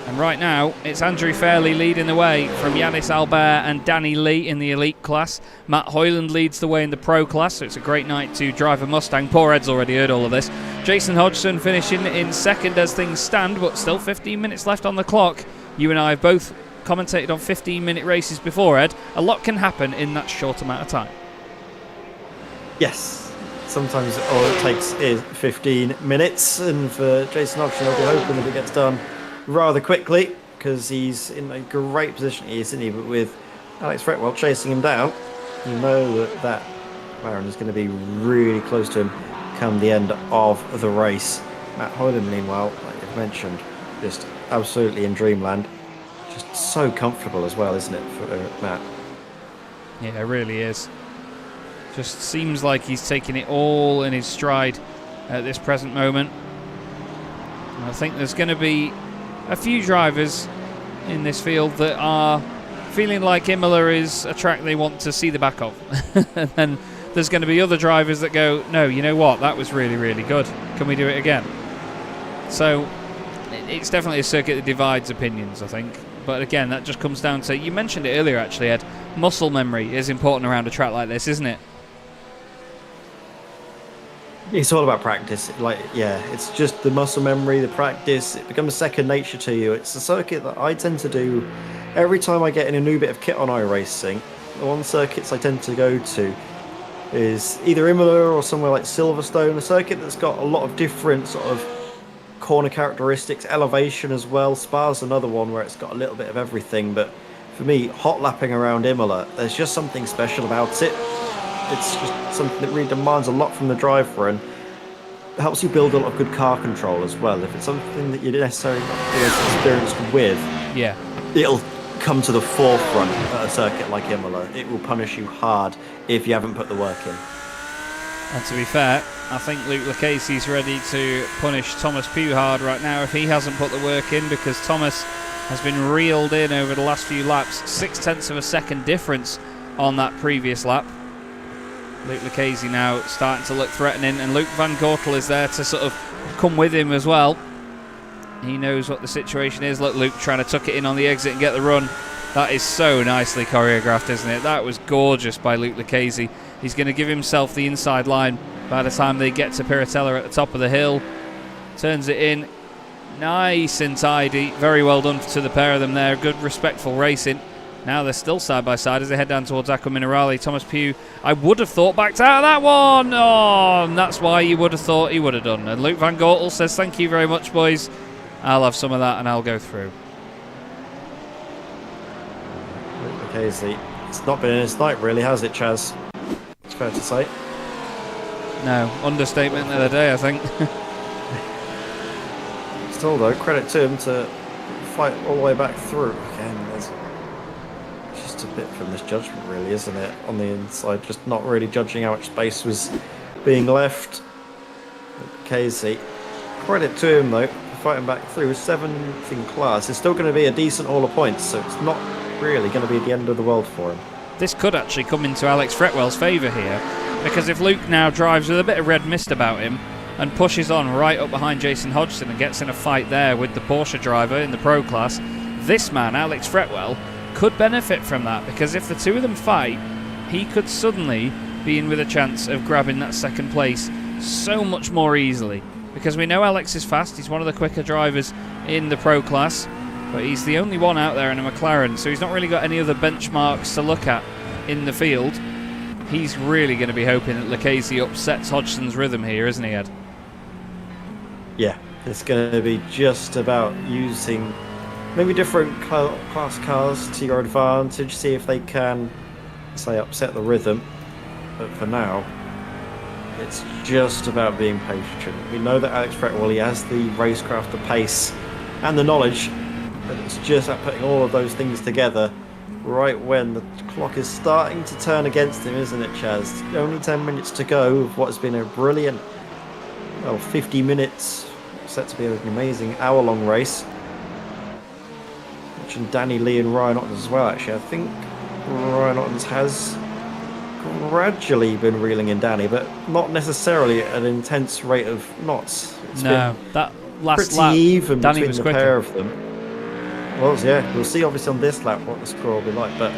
And right now, it's Andrew Fairley leading the way from Yanis Albert and Danny Lee in the elite class. Matt Hoyland leads the way in the pro class, so it's a great night to drive a Mustang. Poor Ed's already heard all of this. Jason Hodgson finishing in second as things stand, but still 15 minutes left on the clock. You and I have both commentated on 15-minute races before, Ed. A lot can happen in that short amount of time. Yes. Sometimes all it takes is 15 minutes, and for Jason Hodgson, I'll be hoping that it gets done rather quickly, because he's in a great position, isn't he? But with Alex Fretwell chasing him down, you know that McLaren is going to be really close to him come the end of the race. Matt Hoyland, meanwhile, like you've mentioned, just absolutely in dreamland. Just so comfortable as well, isn't it, for Matt? Yeah, it really is. Just seems like he's taking it all in his stride at this present moment. And I think there's going to be a few drivers in this field that are feeling like Imola is a track they want to see the back of. And then there's going to be other drivers that go, no, you know what, that was really, really good. Can we do it again? So it's definitely a circuit that divides opinions, I think. But again, that just comes down to, you mentioned it earlier actually, Ed, muscle memory is important around a track like this, isn't it? It's all about practice. It's just the muscle memory, the practice. It becomes second nature to you. It's a circuit that I tend to do every time I get in a new bit of kit on iRacing. The one circuits I tend to go to is either Imola or somewhere like Silverstone, a circuit that's got a lot of different sort of corner characteristics, elevation as well. Spa's another one where it's got a little bit of everything. But for me, hot lapping around Imola, there's just something special about it. It's just something that really demands a lot from the driver and helps you build a lot of good car control as well. If it's something that you're necessarily not as experienced with, yeah, it'll come to the forefront at a circuit like Imola. It will punish you hard if you haven't put the work in. And to be fair, I think Luke Lucchese's ready to punish Thomas Pugh hard right now if he hasn't put the work in, because Thomas has been reeled in over the last few laps. 0.6 of a second difference on that previous lap. Luke Lucchese now starting to look threatening, and Luke Van Gortel is there to sort of come with him as well. He knows what the situation is. Look, Luke trying to tuck it in on the exit and get the run. That is so nicely choreographed, isn't it? That was gorgeous by Luke Lucchese. He's going to give himself the inside line by the time they get to Piratella at the top of the hill. Turns it in. Nice and tidy. Very well done to the pair of them there. Good, respectful racing. Now they're still side by side as they head down towards Aqua Minerale. Thomas Pugh, I would have thought, backed out of that one. Oh, and that's why you would have thought he would have done. And Luke Van Gortel says, thank you very much, boys. I'll have some of that and I'll go through. Okay, it's not been in his night really, has it, Chaz? It's fair to say. No, understatement of the day, I think. Still though, credit to him to fight all the way back through. Again, there's just a bit for misjudgment really, isn't it? On the inside, just not really judging how much space was being left. Casey, credit to him though, for fighting back through. 7th in class is still going to be a decent haul of points, so it's not really going to be the end of the world for him. This could actually come into Alex Fretwell's favour here, because if Luke now drives with a bit of red mist about him and pushes on right up behind Jason Hodgson and gets in a fight there with the Porsche driver in the pro class, this man, Alex Fretwell, could benefit from that, because if the two of them fight, he could suddenly be in with a chance of grabbing that second place so much more easily, because we know Alex is fast. He's one of the quicker drivers in the pro class, but he's the only one out there in a McLaren, so he's not really got any other benchmarks to look at in the field. He's really going to be hoping that Lucchese upsets Hodgson's rhythm here, isn't he, Ed? Yeah, it's going to be just about using maybe different class cars to your advantage, see if they can, say, upset the rhythm. But for now, it's just about being patient. We know that Alex Fretwell, he has the racecraft, the pace, and the knowledge, but it's just about putting all of those things together right when the clock is starting to turn against him, isn't it, Chaz? Only 10 minutes to go of what has been a brilliant, 50 minutes, set to be an amazing hour-long race. Mentioned Danny Lee and Ryan Ottens as well, actually. I think Ryan Ottens has gradually been reeling in Danny, but not necessarily at an intense rate of knots. It's no, that last pretty lap, even Danny between was the quicker. pair of them. was, yeah. We'll see obviously on this lap what the score will be like, but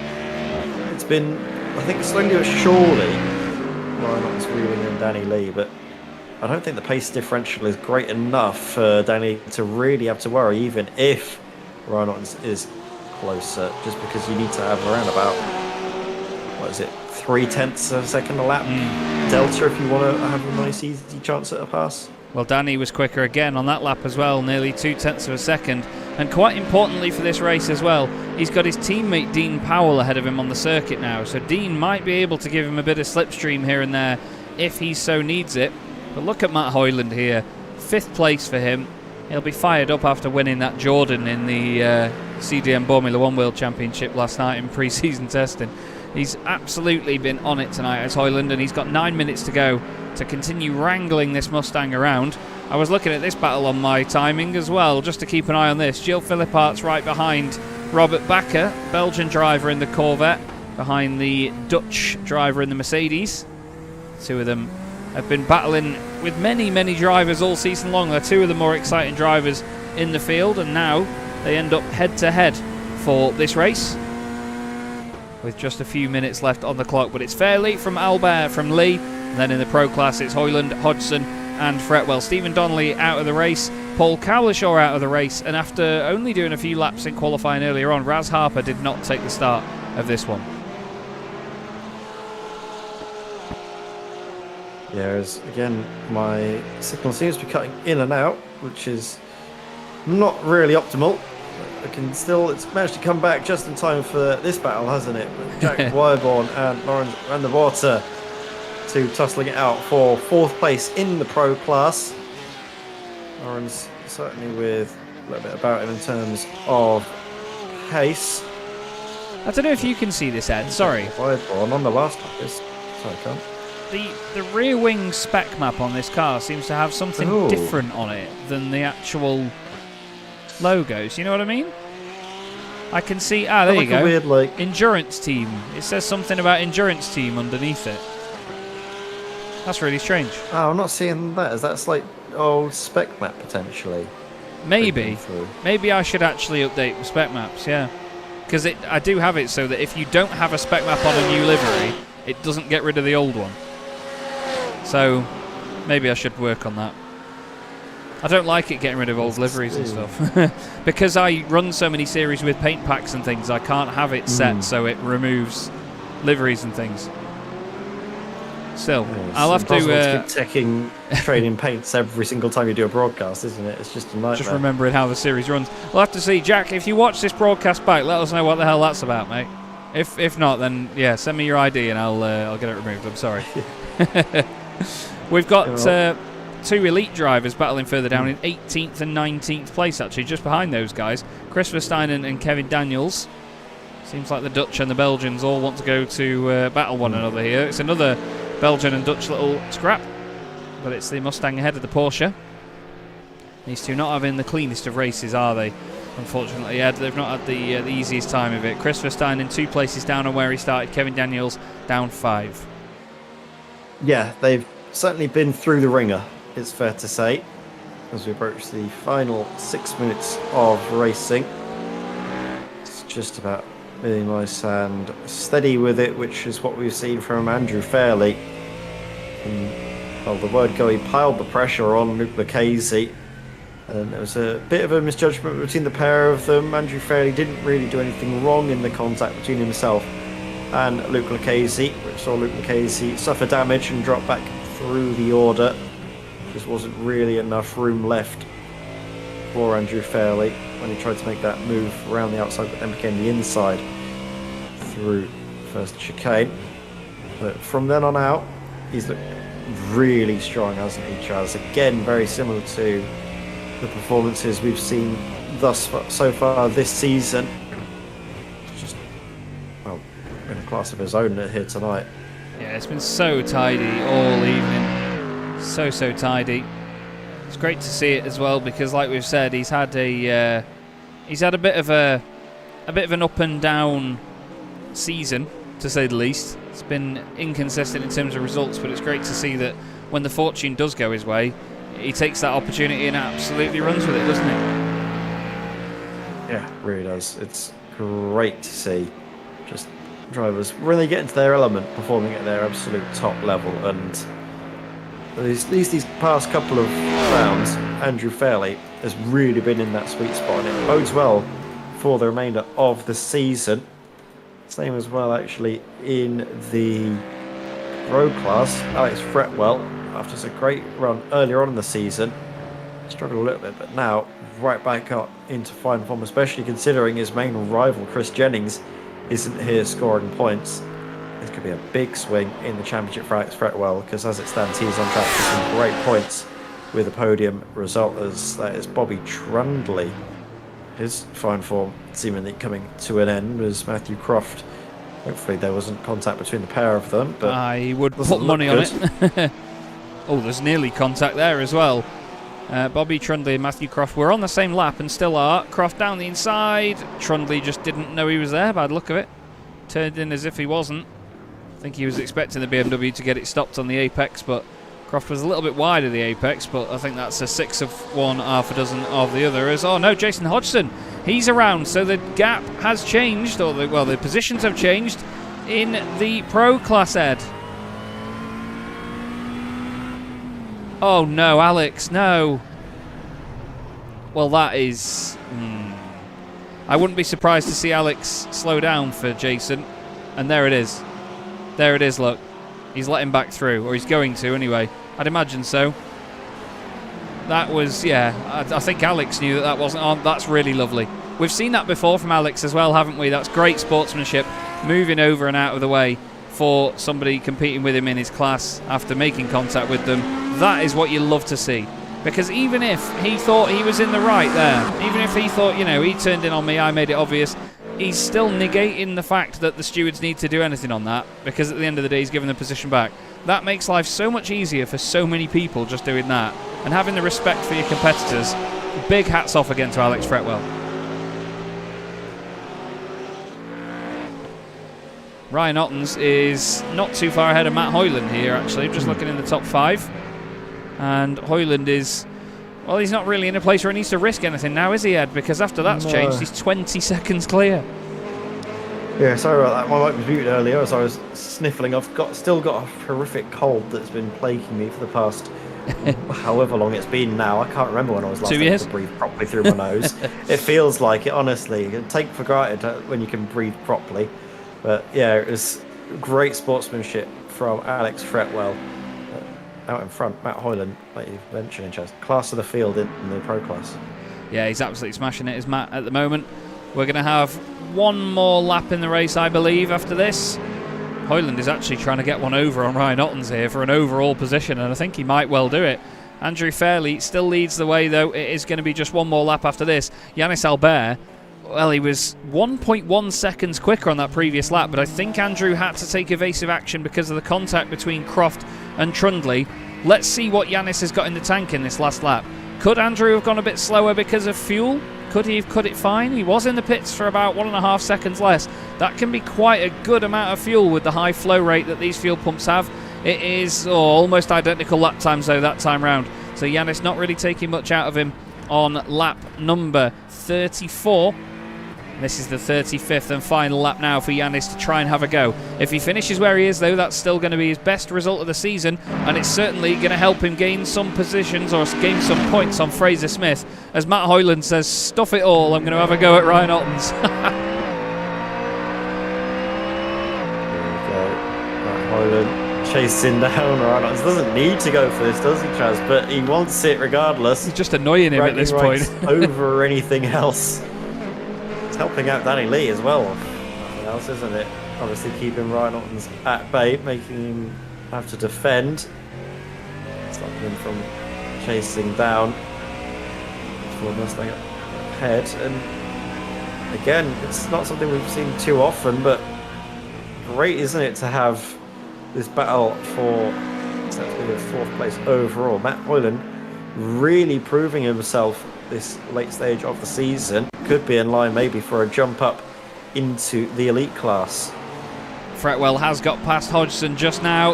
it's been, I think, slowly but surely, well, not it's reeling in Danny Lee, but I don't think the pace differential is great enough for Danny to really have to worry, even if Ryan is closer, just because you need to have around about, what is it, 0.3 of a second a lap delta if you want to have a nice easy chance at a pass. Well, Danny was quicker again on that lap as well, nearly 0.2 of a second. And quite importantly for this race as well, he's got his teammate Dean Powell ahead of him on the circuit now. So Dean might be able to give him a bit of slipstream here and there if he so needs it. But look at Matt Hoyland here, 5th place for him. He'll be fired up after winning that Jordan in the CDM Formula 1 World Championship last night in pre-season testing. He's absolutely been on it tonight as Hoyland, and he's got 9 minutes to go to continue wrangling this Mustang around. I was looking at this battle on my timing as well, just to keep an eye on this. Gilles Philippart's right behind Robert Bakker, Belgian driver in the Corvette, behind the Dutch driver in the Mercedes. Two of them have been battling with many, many drivers all season long. They're two of the more exciting drivers in the field, and now they end up head-to-head for this race with just a few minutes left on the clock. But it's Fairley from Albert from Lee, and then in the Pro Class it's Hoyland, Hodgson and Fretwell. Stephen Donnelly out of the race, Paul Cowlishaw out of the race, and after only doing a few laps in qualifying earlier on, Raz Harper did not take the start of this one. Yeah, as again, my signal seems to be cutting in and out, which is not really optimal. It's managed to come back just in time for this battle, hasn't it? With Jack Wyborn and Lawrence van der Water to tussling it out for 4th place in the Pro Class. Lawrence certainly with a little bit about him in terms of pace. I don't know if you can see this, Ed, sorry. Wyborn on the last lap is... Sorry, Tom. The rear wing spec map on this car seems to have something different on it than the actual logos. You know what I mean? I can see. There you go. Weird, Endurance team. It says something about endurance team underneath it. That's really strange. Oh, I'm not seeing that. Is that like old spec map potentially? Maybe. Maybe I should actually update the spec maps. Yeah, because I do have it so that if you don't have a spec map on a new livery, it doesn't get rid of the old one. So maybe I should work on that. I don't like it getting rid of old liveries and stuff. Because I run so many series with paint packs and things, I can't have it set so it removes liveries and things. Still, I'll have to keep taking trading paints every single time you do a broadcast, isn't it? It's just a nightmare. Just remembering how the series runs. We'll have to see. Jack, if you watch this broadcast back, let us know what the hell that's about, mate. If not, then yeah, send me your ID and I'll get it removed. I'm sorry. We've got two elite drivers battling further down in 18th and 19th place, actually, just behind those guys. Chris Versteinen and Kevin Daniels. Seems like the Dutch and the Belgians all want to go to battle one another here. It's another Belgian and Dutch little scrap, but it's the Mustang ahead of the Porsche. These two not having the cleanest of races, are they? Unfortunately, Ed, they've not had the easiest time of it. Chris Versteinen 2 places down on where he started. Kevin Daniels down 5. Yeah, they've certainly been through the ringer, it's fair to say, as we approach the final 6 minutes of racing. It's just about really nice and steady with it, which is what we've seen from Andrew Fairley. And, well, the word go, he piled the pressure on Luke Lucchese. And there was a bit of a misjudgment between the pair of them. Andrew Fairley didn't really do anything wrong in the contact between himself and Luke Lucchese, which saw Luke Lucchese suffer damage and drop back through the order. Just wasn't really enough room left for Andrew Fairley when he tried to make that move around the outside, but then became the inside through first chicane. But from then on out, he's looked really strong, hasn't he, Chaz? Again, very similar to the performances we've seen so far this season. Just, well, in a class of his own here tonight. Yeah, it's been so tidy all evening. So tidy. It's great to see it as well, because like we've said, he's had a bit of an up and down season, to say the least. It's been inconsistent in terms of results, but it's great to see that when the fortune does go his way, he takes that opportunity and absolutely runs with it, doesn't he? Yeah, really does. It's great to see just drivers when they get into their element, performing at their absolute top level. And these past couple of rounds, Andrew Fairley has really been in that sweet spot, and it bodes well for the remainder of the season. Same as well, actually, in the Pro class. Alex Fretwell, after a great run earlier on in the season, struggled a little bit, but now right back up into fine form, especially considering his main rival, Chris Jennings, isn't here scoring points. This could be a big swing in the championship for Alex Fretwell, because as it stands, he's on track for some great points with a podium result, as that is Bobby Trundley. His fine form seemingly coming to an end was Matthew Croft. Hopefully there wasn't contact between the pair of them, but I would put money on it. Oh, there's nearly contact there as well. Bobby Trundley and Matthew Croft were on the same lap and still are. Croft down the inside. Trundley just didn't know he was there by the look of it. Turned in as if he wasn't. I think he was expecting the BMW to get it stopped on the apex, but Croft was a little bit wide of the apex, but I think that's a 6 of one, half a dozen of the other. Oh no, Jason Hodgson, he's around, so the gap has changed, or the positions have changed in the Pro class, Ed. Oh no, Alex, no. Well, that is... I wouldn't be surprised to see Alex slow down for Jason. And there it is. There it is, look. He's let him back through, or he's going to anyway. I'd imagine so. That was, yeah, I think Alex knew that wasn't on. That's really lovely. We've seen that before from Alex as well, haven't we? That's great sportsmanship, moving over and out of the way for somebody competing with him in his class after making contact with them. That is what you love to see. Because even if he thought he was in the right there, even if he thought, you know, he turned in on me, I made it obvious, he's still negating the fact that the stewards need to do anything on that, because at the end of the day he's given the position back. That makes life so much easier for so many people just doing that. And having the respect for your competitors, big hats off again to Alex Fretwell. Ryan Ottens is not too far ahead of Matt Hoyland here, actually, just looking in the top 5. And Hoyland is, well, he's not really in a place where he needs to risk anything now, is he, Ed? Because after that's changed, he's 20 seconds clear. Yeah, sorry about that. My mic was muted earlier as I was sniffling. I've still got a horrific cold that's been plaguing me for the past however long it's been now. I can't remember when I was last able to breathe properly through my nose. It feels like it, honestly. You take for granted when you can breathe properly. But yeah, it was great sportsmanship from Alex Fretwell. Out in front, Matt Hoyland, like you've mentioned, Chaz, class of the field in the Pro class. Yeah, he's absolutely smashing it, is Matt, at the moment. We're going to have one more lap in the race, I believe, after this. Hoyland is actually trying to get one over on Ryan Ottens here for an overall position, and I think he might well do it. Andrew Fairley still leads the way, though. It is going to be just one more lap after this. Yannis Albert, well, he was 1.1 seconds quicker on that previous lap, but I think Andrew had to take evasive action because of the contact between Croft and Trundley. Let's see what Yannis has got in the tank in this last lap. Could Andrew have gone a bit slower because of fuel? Could he have cut it fine? He was in the pits for about 1.5 seconds less. That can be quite a good amount of fuel with the high flow rate that these fuel pumps have. It is almost identical lap times, though, that time round. So Yannis not really taking much out of him on lap number 34. This is the 35th and final lap now for Yannis to try and have a go. If he finishes where he is, though, that's still going to be his best result of the season, and it's certainly going to help him gain some positions or gain some points on Fraser Smith. As Matt Hoyland says, stuff it all, I'm going to have a go at Ryan Ottens. There we go. Matt Hoyland chasing down Ryan Ottens. Doesn't need to go for this, does he, Chaz? But he wants it regardless. He's just annoying him at this point. Over anything else. Helping out Danny Lee as well. Nothing else, isn't it? Obviously keeping Ryan Ottens at bay, making him have to defend. Stopping him from chasing down. For Mustang ahead. And again, it's not something we've seen too often, but great, isn't it, to have this battle for the 4th place overall. Matt Hoyland really proving himself this late stage of the season. Could be in line maybe for a jump up into the elite class. Fretwell has got past Hodgson just now.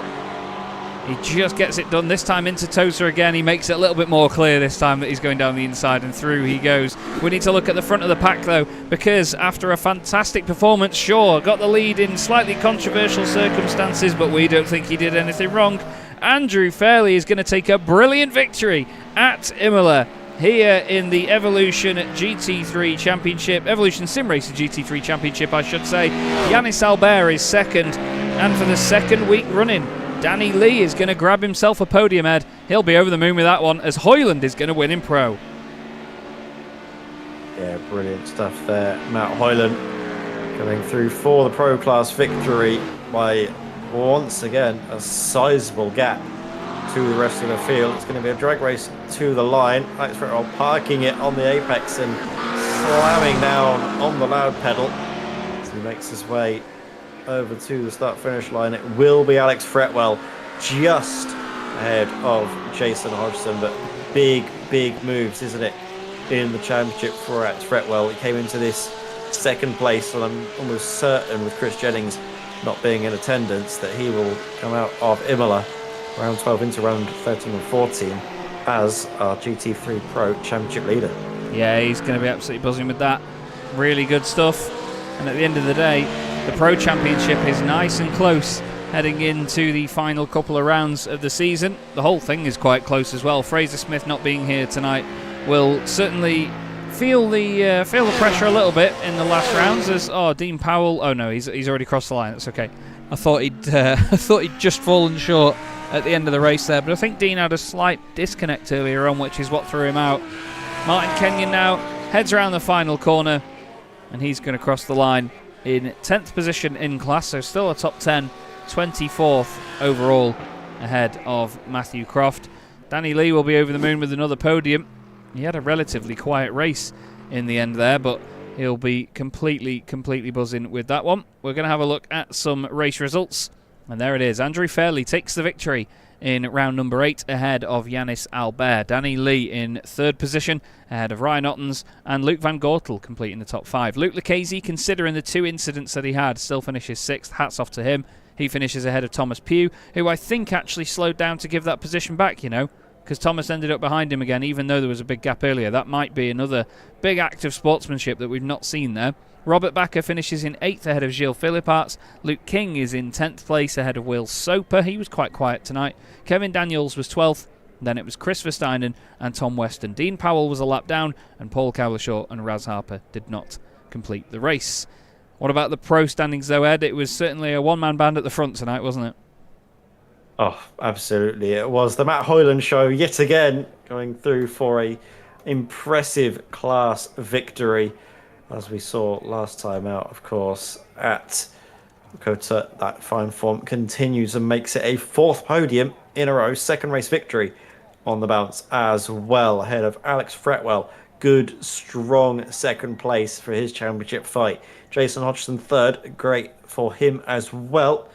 He just gets it done, this time into Tosa again. He makes it a little bit more clear this time that he's going down the inside, and through he goes. We need to look at the front of the pack though, because after a fantastic performance, Shaw got the lead in slightly controversial circumstances, but we don't think he did anything wrong. Andrew Fairley is going to take a brilliant victory at Imola here in the Evolution GT3 Championship, Evolution Sim Racer GT3 Championship I should say. Yanis Albert is second, and for the second week running, Danny Lee is going to grab himself a podium head. He'll be over the moon with that one, as Hoyland is going to win in Pro. Yeah, brilliant stuff there. Matt Hoyland coming through for the Pro Class victory by, once again, a sizable gap to the rest of the field. It's going to be a drag race to the line. Alex Fretwell parking it on the apex and slamming down on the loud pedal as he makes his way over to the start-finish line. It will be Alex Fretwell just ahead of Jason Hodgson, but big moves, isn't it, in the championship for Alex Fretwell. He came into this second place, and I'm almost certain with Chris Jennings not being in attendance that he will come out of Imola round 12 into round 13 and 14 as our GT3 Pro Championship leader. Yeah, he's going to be absolutely buzzing with that. Really good stuff. And at the end of the day, the Pro Championship is nice and close heading into the final couple of rounds of the season. The whole thing is quite close as well. Fraser Smith not being here tonight will certainly feel the pressure a little bit in the last rounds. As Dean Powell, oh no, he's already crossed the line. That's okay. I thought he'd just fallen short at the end of the race there, but I think Dean had a slight disconnect earlier on, which is what threw him out. Martin Kenyon now heads around the final corner, and he's going to cross the line in 10th position in class, so still a top 10, 24th overall ahead of Matthew Croft. Danny Lee will be over the moon with another podium. He had a relatively quiet race in the end there, but he'll be completely buzzing with that one. We're going to have a look at some race results, and there it is. Andrew Fairley takes the victory in round number 8 ahead of Yanis Albert. Danny Lee in 3rd position ahead of Ryan Ottens, and Luke Van Gortel completing the top 5. Luke Lucchese, considering the 2 incidents that he had, still finishes 6th. Hats off to him. He finishes ahead of Thomas Pugh, who I think actually slowed down to give that position back, because Thomas ended up behind him again, even though there was a big gap earlier. That might be another big act of sportsmanship that we've not seen there. Robert Bakker finishes in 8th ahead of Gilles Philipparts. Luke King is in 10th place ahead of Will Soper. He was quite quiet tonight. Kevin Daniels was 12th. Then it was Chris Versteinen and Tom Weston. Dean Powell was a lap down, and Paul Cowlishaw and Raz Harper did not complete the race. What about the pro standings though, Ed? It was certainly a one-man band at the front tonight, wasn't it? Oh, absolutely. It was the Matt Hoyland show yet again, going through for a impressive class victory, as we saw last time out, of course, at Kota. That fine form continues and makes it a 4th podium in a row. 2nd race victory on the bounce as well, ahead of Alex Fretwell. Good, strong 2nd place for his championship fight. Jason Hodgson 3rd. Great for him as well.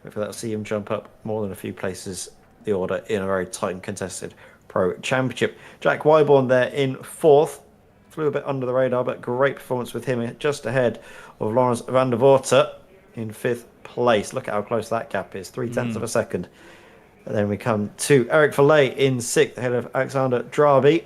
Hopefully that'll see him jump up more than a few places the order in a very tight and contested Pro Championship. Jack Wyborn there in 4th. Flew a bit under the radar, but great performance with him just ahead of Lawrence van der Water in 5th place. Look at how close that gap is, 0.3 of a second. And then we come to Eric Verley in 6th ahead of Alexander Drabi.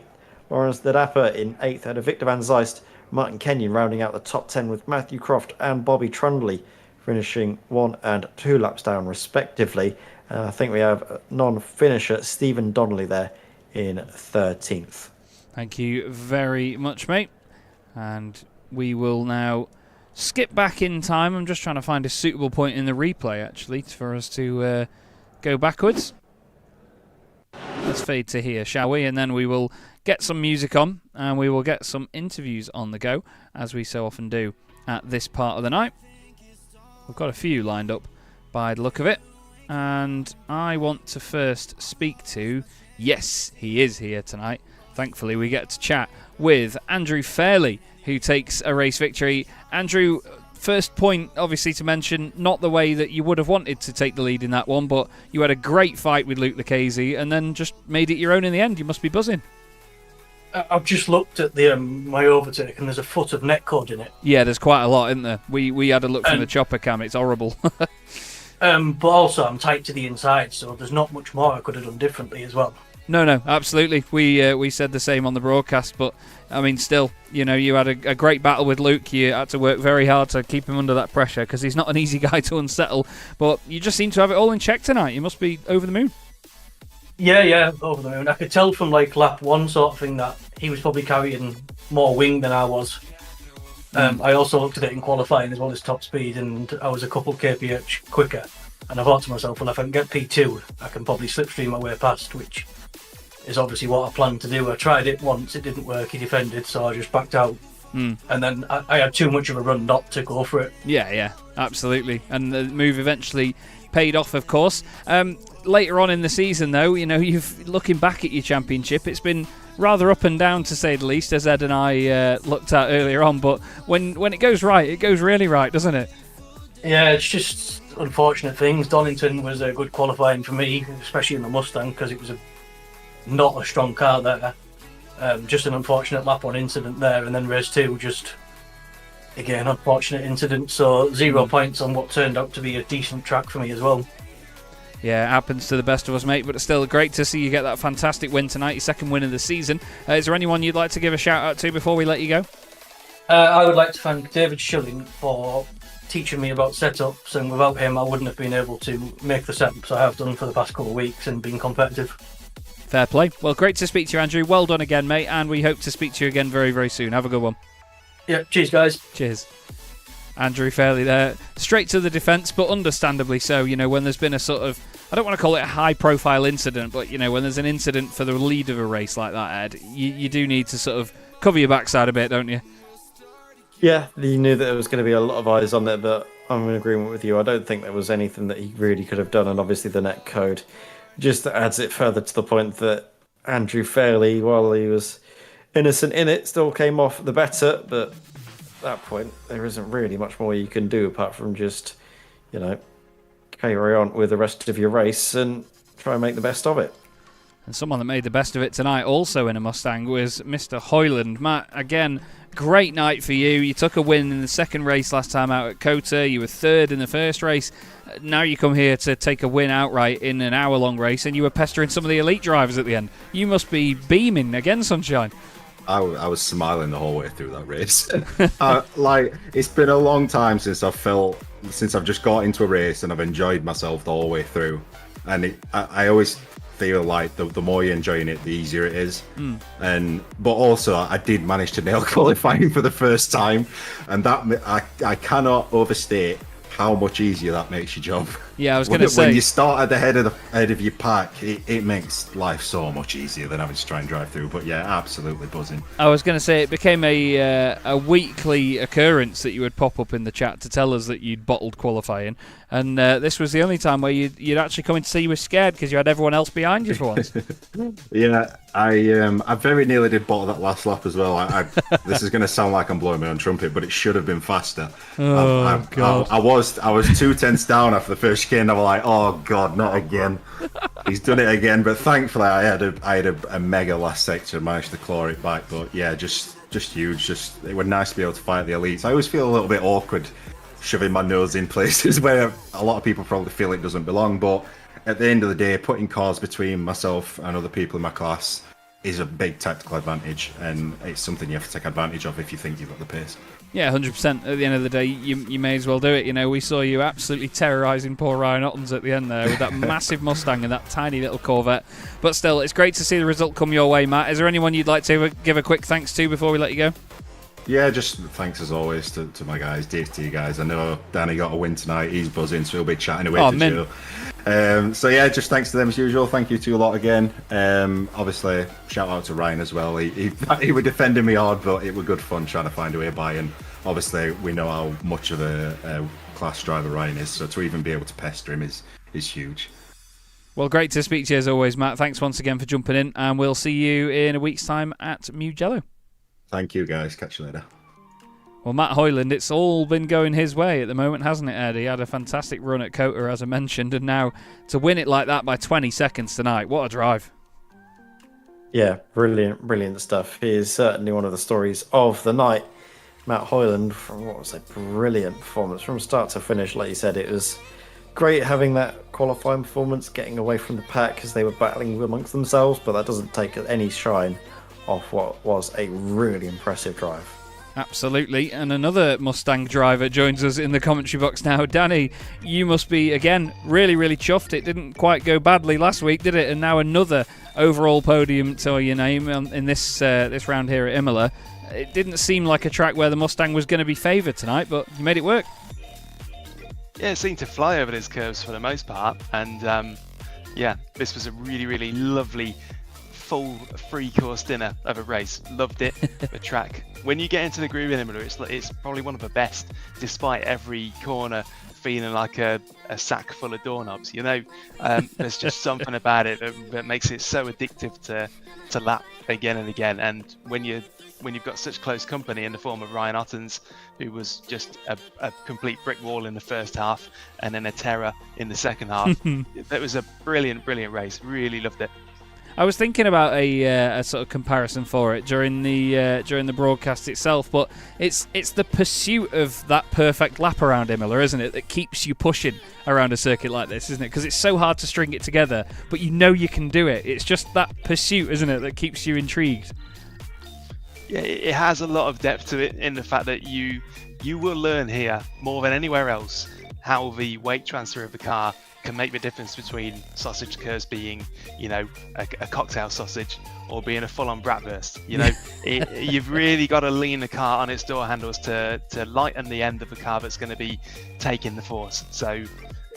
Lawrence the Dapper in 8th ahead of Victor Van Zeist. Martin Kenyon rounding out the top 10 with Matthew Croft and Bobby Trundley finishing 1 and 2 laps down respectively. And I think we have non-finisher Stephen Donnelly there in 13th. Thank you very much, mate. And we will now skip back in time. I'm just trying to find a suitable point in the replay, actually, for us to go backwards. Let's fade to here, shall we? And then we will get some music on, and we will get some interviews on the go, as we so often do at this part of the night. We've got a few lined up by the look of it. And I want to first speak to, yes, he is here tonight. Thankfully, we get to chat with Andrew Fairley, who takes a race victory. Andrew, first point, obviously, to mention, not the way that you would have wanted to take the lead in that one, but you had a great fight with Luke Lucchese and then just made it your own in the end. You must be buzzing. I've just looked at the my overtake, and there's a foot of netcode in it. Yeah, there's quite a lot, isn't there? We had a look from the chopper cam. It's horrible. But also I'm tight to the inside, so there's not much more I could have done differently as well. No, absolutely. We said the same on the broadcast, but I mean, still, you know, you had a great battle with Luke. You had to work very hard to keep him under that pressure because he's not an easy guy to unsettle. But you just seem to have it all in check tonight. You must be over the moon. Yeah, over the moon. I could tell from like lap one sort of thing that he was probably carrying more wing than I was. I also looked at it in qualifying as well as top speed, and I was a couple kph quicker. And I thought to myself, well, if I can get P2, I can probably slipstream my way past, which is obviously what I planned to do. I tried it once, it didn't work, he defended, so I just backed out. And then I had too much of a run not to go for it. Yeah, absolutely. And the move eventually paid off, of course. Later on in the season, though, you know, you've looking back at your championship, it's been rather up and down, to say the least, as Ed and I looked at earlier on. But when it goes right, it goes really right, doesn't it? Yeah, it's just unfortunate things. Donington was a good qualifying for me, especially in the Mustang, because it was not a strong car there. Just an unfortunate lap one incident there, and then race 2, just again unfortunate incident. So 0 points on what turned out to be a decent track for me as well. Yeah, it happens to the best of us, mate, but it's still great to see you get that fantastic win tonight, your second win of the season. Is there anyone you'd like to give a shout out to before we let you go? I would like to thank David Schilling for teaching me about setups, and without him I wouldn't have been able to make the setups I have done for the past couple of weeks and been competitive. Fair play. Well, great to speak to you, Andrew. Well done again, mate, and we hope to speak to you again very, very soon. Have a good one. Yeah, cheers, guys. Cheers. Andrew Fairley there, straight to the defence, but understandably so. You know, when there's been a sort of, I don't want to call it a high-profile incident, but, you know, when there's an incident for the lead of a race like that, Ed, you do need to sort of cover your backside a bit, don't you? Yeah, you knew that there was going to be a lot of eyes on there, but I'm in agreement with you. I don't think there was anything that he really could have done, and obviously the net code just adds it further to the point that Andrew Fairley, while he was innocent in it, still came off the better, but at that point there isn't really much more you can do apart from just, you know, carry on with the rest of your race and try and make the best of it. And someone that made the best of it tonight also in a Mustang was Mr. Hoyland. Matt, again, great night for you. You took a win in the second race last time out at Kota. You were third in the first race. Now you come here to take a win outright in an hour-long race, and you were pestering some of the elite drivers at the end. You must be beaming again, sunshine. I was smiling the whole way through that race. It's been a long time since I've just got into a race and I've enjoyed myself the whole way through. And I always feel like the more you're enjoying it, the easier it is. But also I did manage to nail qualifying for the first time, and that I cannot overstate how much easier that makes your job. Yeah, I was going to say, when you start at the head of your pack, it makes life so much easier than having to try and drive through. But yeah, absolutely buzzing. I was going to say it became a weekly occurrence that you would pop up in the chat to tell us that you'd bottled qualifying, and this was the only time where you'd actually come in to say you were scared because you had everyone else behind you for once. Yeah, I very nearly did bottle that last lap as well. This is going to sound like I'm blowing my own trumpet, but it should have been faster. God. I was 2/10 down after the first chicane. I was like, oh God, not again. He's done it again. But thankfully, I had a mega last sector and managed to claw it back. But yeah, just huge. It was nice to be able to fight the elites. I always feel a little bit awkward shoving my nose in places where a lot of people probably feel it doesn't belong. But at the end of the day, putting cars between myself and other people in my class is a big tactical advantage, and it's something you have to take advantage of if you think you've got the pace. Yeah, 100%. At the end of the day, you may as well do it. You know, we saw you absolutely terrorising poor Ryan Ottens at the end there with that massive Mustang and that tiny little Corvette. But still, it's great to see the result come your way, Matt. Is there anyone you'd like to give a quick thanks to before we let you go? Yeah, just thanks as always to my guys, GT guys. I know Danny got a win tonight. He's buzzing, so he'll be chatting away to you. So yeah, just thanks to them as usual. Thank you to you a lot again. Obviously, shout out to Ryan as well. He were defending me hard, but it was good fun trying to find a way by. And obviously, we know how much of a class driver Ryan is, so to even be able to pester him is huge. Well, great to speak to you as always, Matt. Thanks once again for jumping in, and we'll see you in a week's time at Mugello. Thank you, guys. Catch you later. Well, Matt Hoyland, it's all been going his way at the moment, hasn't it, Ed? He had a fantastic run at Kota, as I mentioned, and now to win it like that by 20 seconds tonight, what a drive. Yeah, brilliant stuff. He is certainly one of the stories of the night. Matt Hoyland, from what was a brilliant performance from start to finish. Like you said, it was great having that qualifying performance, getting away from the pack because they were battling amongst themselves, but that doesn't take any shine off what was a really impressive drive. Absolutely, and another Mustang driver joins us in the commentary box now. Danny, you must be, again, really, really chuffed. It didn't quite go badly last week, did it? And now another overall podium to your name in this round here at Imola. It didn't seem like a track where the Mustang was going to be favoured tonight, but you made it work. Yeah, it seemed to fly over those curves for the most part, and yeah, this was a really, really lovely full free course dinner of a race. Loved it. The track, when you get into the groove in Imola, it's probably one of the best, despite every corner feeling like a sack full of doorknobs. You know, there's just something about it that makes it so addictive to lap again and again. And when you've got such close company in the form of Ryan Ottens, who was just a complete brick wall in the first half and then a terror in the second half, that was a brilliant race. Really loved it. I was thinking about a sort of comparison for it during the broadcast itself, but it's the pursuit of that perfect lap around Imola, isn't it, that keeps you pushing around a circuit like this, isn't it? Because it's so hard to string it together, but you know you can do it. It's just that pursuit, isn't it, that keeps you intrigued. Yeah, it has a lot of depth to it in the fact that you will learn here more than anywhere else how the weight transfer of the car can make the difference between sausage curves being, you know, a cocktail sausage or being a full-on bratwurst. You know, you've really got to lean the car on its door handles to lighten the end of the car that's going to be taking the force. So,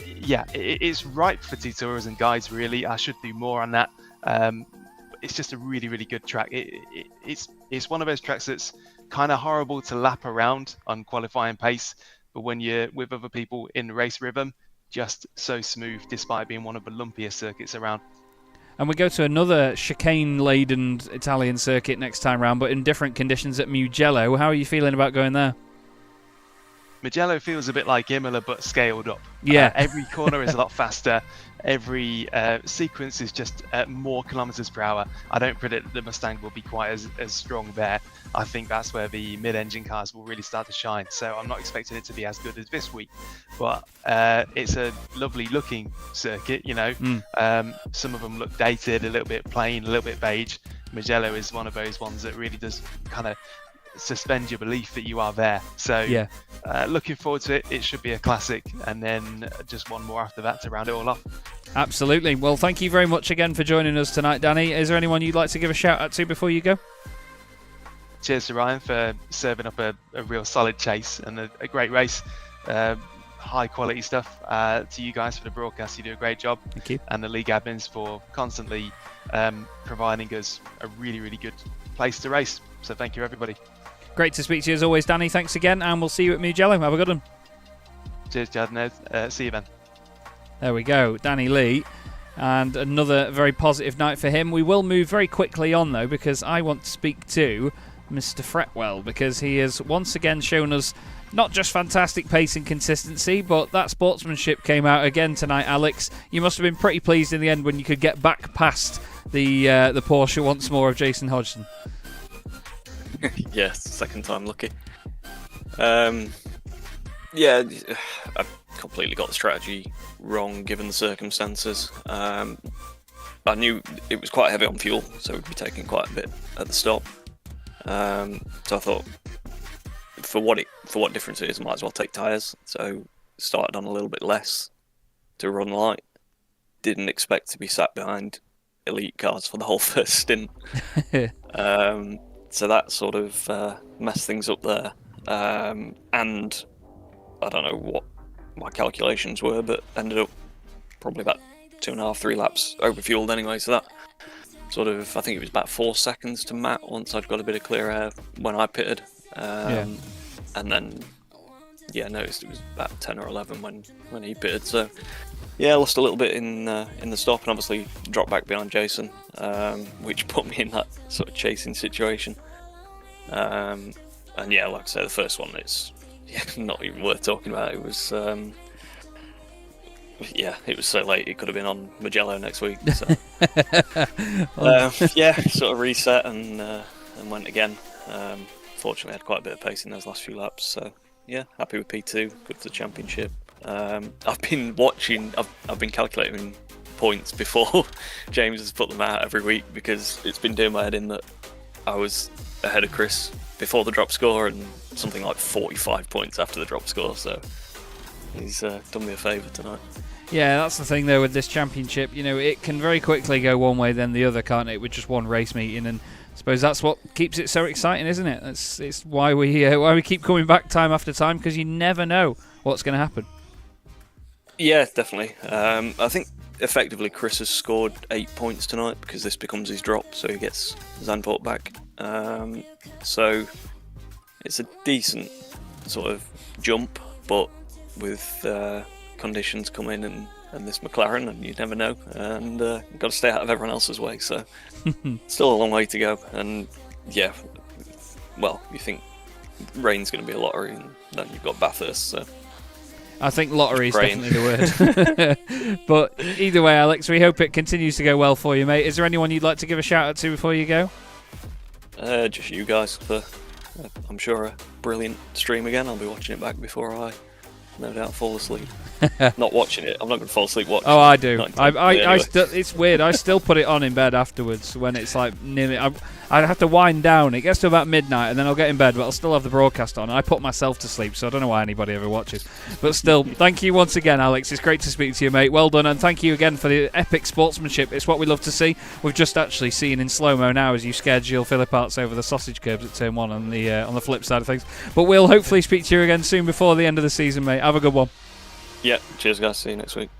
yeah, it's ripe for detours and guides. Really, I should do more on that. It's just a really, really good track. It's one of those tracks that's kind of horrible to lap around on qualifying pace, but when you're with other people in race rhythm, just so smooth, despite being one of the lumpiest circuits around. And we go to another chicane-laden Italian circuit next time round, but in different conditions at Mugello. How are you feeling about going there? Mugello feels a bit like Imola, but scaled up. Yeah. Every corner is a lot faster. Every sequence is just more kilometers per hour. I don't predict the Mustang will be quite as strong there. I think that's where the mid-engine cars will really start to shine. So I'm not expecting it to be as good as this week, but it's a lovely looking circuit, you know. Some of them look dated, a little bit plain, a little bit beige. Mugello is one of those ones that really does kind of suspend your belief that you are there. So yeah, looking forward to it. It should be a classic, and then just one more after that to round it all off. Absolutely. Well, thank you very much again for joining us tonight, Danny. Is there anyone you'd like to give a shout out to before you go? Cheers to Ryan for serving up a real solid chase and a great race. High quality stuff. To you guys for the broadcast, you do a great job. Thank you. And the league admins for constantly providing us a really, really good place to race. So thank you, everybody. Great to speak to you as always, Danny. Thanks again, and we'll see you at Mugello. Have a good one. Cheers, Chad. See you then. There we go, Danny Lee. And another very positive night for him. We will move very quickly on, though, because I want to speak to Mr. Fretwell, because he has once again shown us not just fantastic pace and consistency, but that sportsmanship came out again tonight, Alex. You must have been pretty pleased in the end when you could get back past the Porsche once more of Jason Hodgson. Yeah, second time lucky. Yeah, I completely got the strategy wrong given the circumstances. I knew it was quite heavy on fuel, so we'd be taking quite a bit at the stop. So I thought, for what difference it is, I might as well take tyres. So started on a little bit less to run light. Didn't expect to be sat behind elite cars for the whole first stint. So that sort of messed things up there. And I don't know what my calculations were, but ended up probably about 2.5, 3 laps overfueled anyway. So that sort of, I think it was about 4 seconds to Matt once I'd got a bit of clear air when I pitted. And then, yeah, noticed it was about 10 or 11 when he pitted. So, yeah, lost a little bit in the stop and obviously dropped back behind Jason, which put me in that sort of chasing situation. And yeah, like I said, the first one, it's not even worth talking about. It was, it was so late it could have been on Mugello next week. So. Yeah, sort of reset and went again. Fortunately, I had quite a bit of pace in those last few laps. So yeah, happy with P2, good for the championship. I've been watching. I've been calculating points before James has put them out every week, because it's been doing my head in that I was ahead of Chris before the drop score and something like 45 points after the drop score. So he's done me a favour tonight. Yeah, that's the thing though with this championship. You know, it can very quickly go one way then the other, can't it? With just one race meeting, and I suppose that's what keeps it so exciting, isn't it? It's why we keep coming back time after time, because you never know what's going to happen. Yeah, definitely. I think effectively Chris has scored 8 points tonight, because this becomes his drop, so he gets Zandvoort back. So it's a decent sort of jump, but with conditions come in and this McLaren, and you never know, and you've got to stay out of everyone else's way, so still a long way to go. And yeah, well, you think rain's going to be a lottery, and then you've got Bathurst, so I think lottery is definitely the word. But either way, Alex, we hope it continues to go well for you, mate. Is there anyone you'd like to give a shout out to before you go? Just you guys for, I'm sure, a brilliant stream again. I'll be watching it back before I, no doubt, fall asleep. Not watching it. I'm not going to fall asleep watching it. Oh, I do. Anyway. It's weird. I still put it on in bed afterwards when it's like nearly. I'd have to wind down. It gets to about midnight, and then I'll get in bed, but I'll still have the broadcast on. I put myself to sleep, so I don't know why anybody ever watches. But still, thank you once again, Alex. It's great to speak to you, mate. Well done, and thank you again for the epic sportsmanship. It's what we love to see. We've just actually seen in slow-mo now as you scared Gilles Philipparts over the sausage curbs at turn 1 on the flip side of things. But we'll hopefully speak to you again soon before the end of the season, mate. Have a good one. Yeah, cheers guys, see you next week.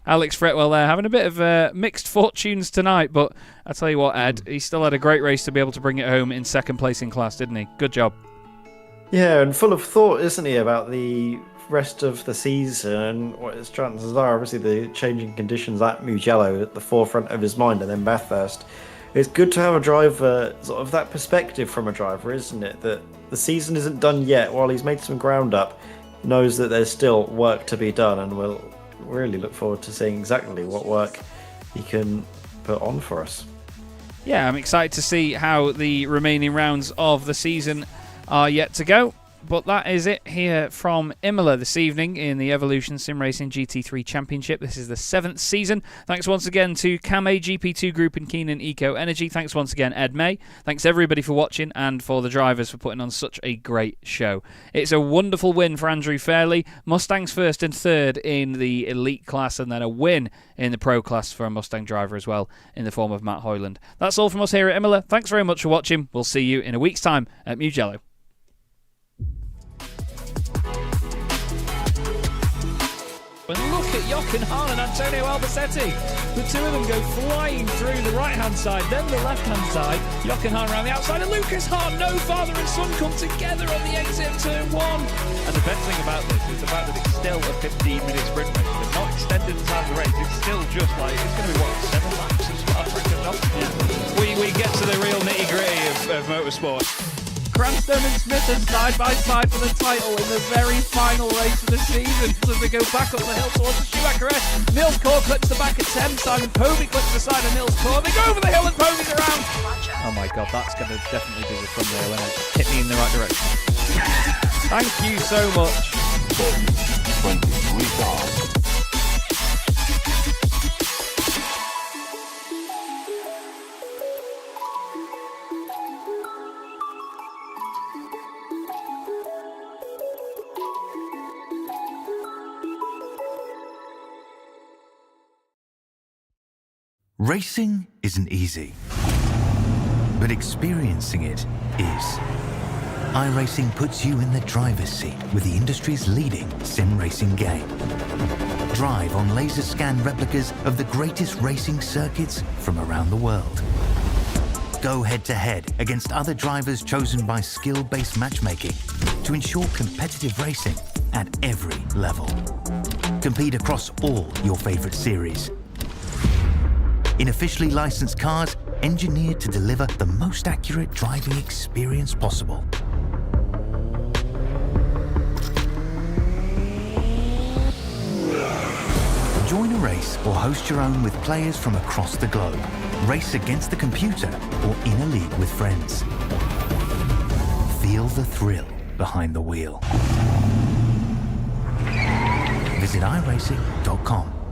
Alex Fretwell there, having a bit of mixed fortunes tonight, but I tell you what, Ed, he still had a great race to be able to bring it home in second place in class, didn't he? Good job. Yeah, and full of thought, isn't he, about the rest of the season and what his chances are. Obviously, the changing conditions at Mugello at the forefront of his mind, and then Bathurst. It's good to have a driver, sort of that perspective from a driver, isn't it? That the season isn't done yet. While he's made some ground up, knows that there's still work to be done, and we'll really look forward to seeing exactly what work he can put on for us. Yeah, I'm excited to see how the remaining rounds of the season are yet to go. But that is it here from Imola this evening in the Evolution Sim Racing GT3 Championship. This is the 7th season. Thanks once again to Kame, GP2 Group and Keenan Eco Energy. Thanks once again, Ed May. Thanks everybody for watching, and for the drivers for putting on such a great show. It's a wonderful win for Andrew Fairley. Mustangs first and third in the elite class, and then a win in the pro class for a Mustang driver as well in the form of Matt Hoyland. That's all from us here at Imola. Thanks very much for watching. We'll see you in a week's time at Mugello. And look at Jochen Hahn and Antonio Albacete. The two of them go flying through the right-hand side, then the left-hand side. Jochen Hahn around the outside, and Lucas Hahn, no father and son, come together on the exit of turn 1. And the best thing about this is the fact that it's still a 15-minute sprint race. They've not extended the time of the race. It's still just like, it's going to be, what, 7 laps as far as I can know? Yeah. We get to the real nitty-gritty of motorsport. Cranston and Smith are side by side for the title in the very final race of the season. As they go back up the hill towards the Schumacher. Nils Kor clips the back at 10. Simon Povey clips the side of Nils Kor. They go over the hill and Povey's around. Oh my god, that's going to definitely be the thumbnail, isn't it? Hit me in the right direction. Thank you so much. 23 cars. Racing isn't easy, but experiencing it is. iRacing puts you in the driver's seat with the industry's leading sim racing game. Drive on laser scan replicas of the greatest racing circuits from around the world. Go head-to-head against other drivers chosen by skill-based matchmaking to ensure competitive racing at every level. Compete across all your favorite series. In officially licensed cars, engineered to deliver the most accurate driving experience possible. Join a race or host your own with players from across the globe. Race against the computer or in a league with friends. Feel the thrill behind the wheel. visit iRacing.com.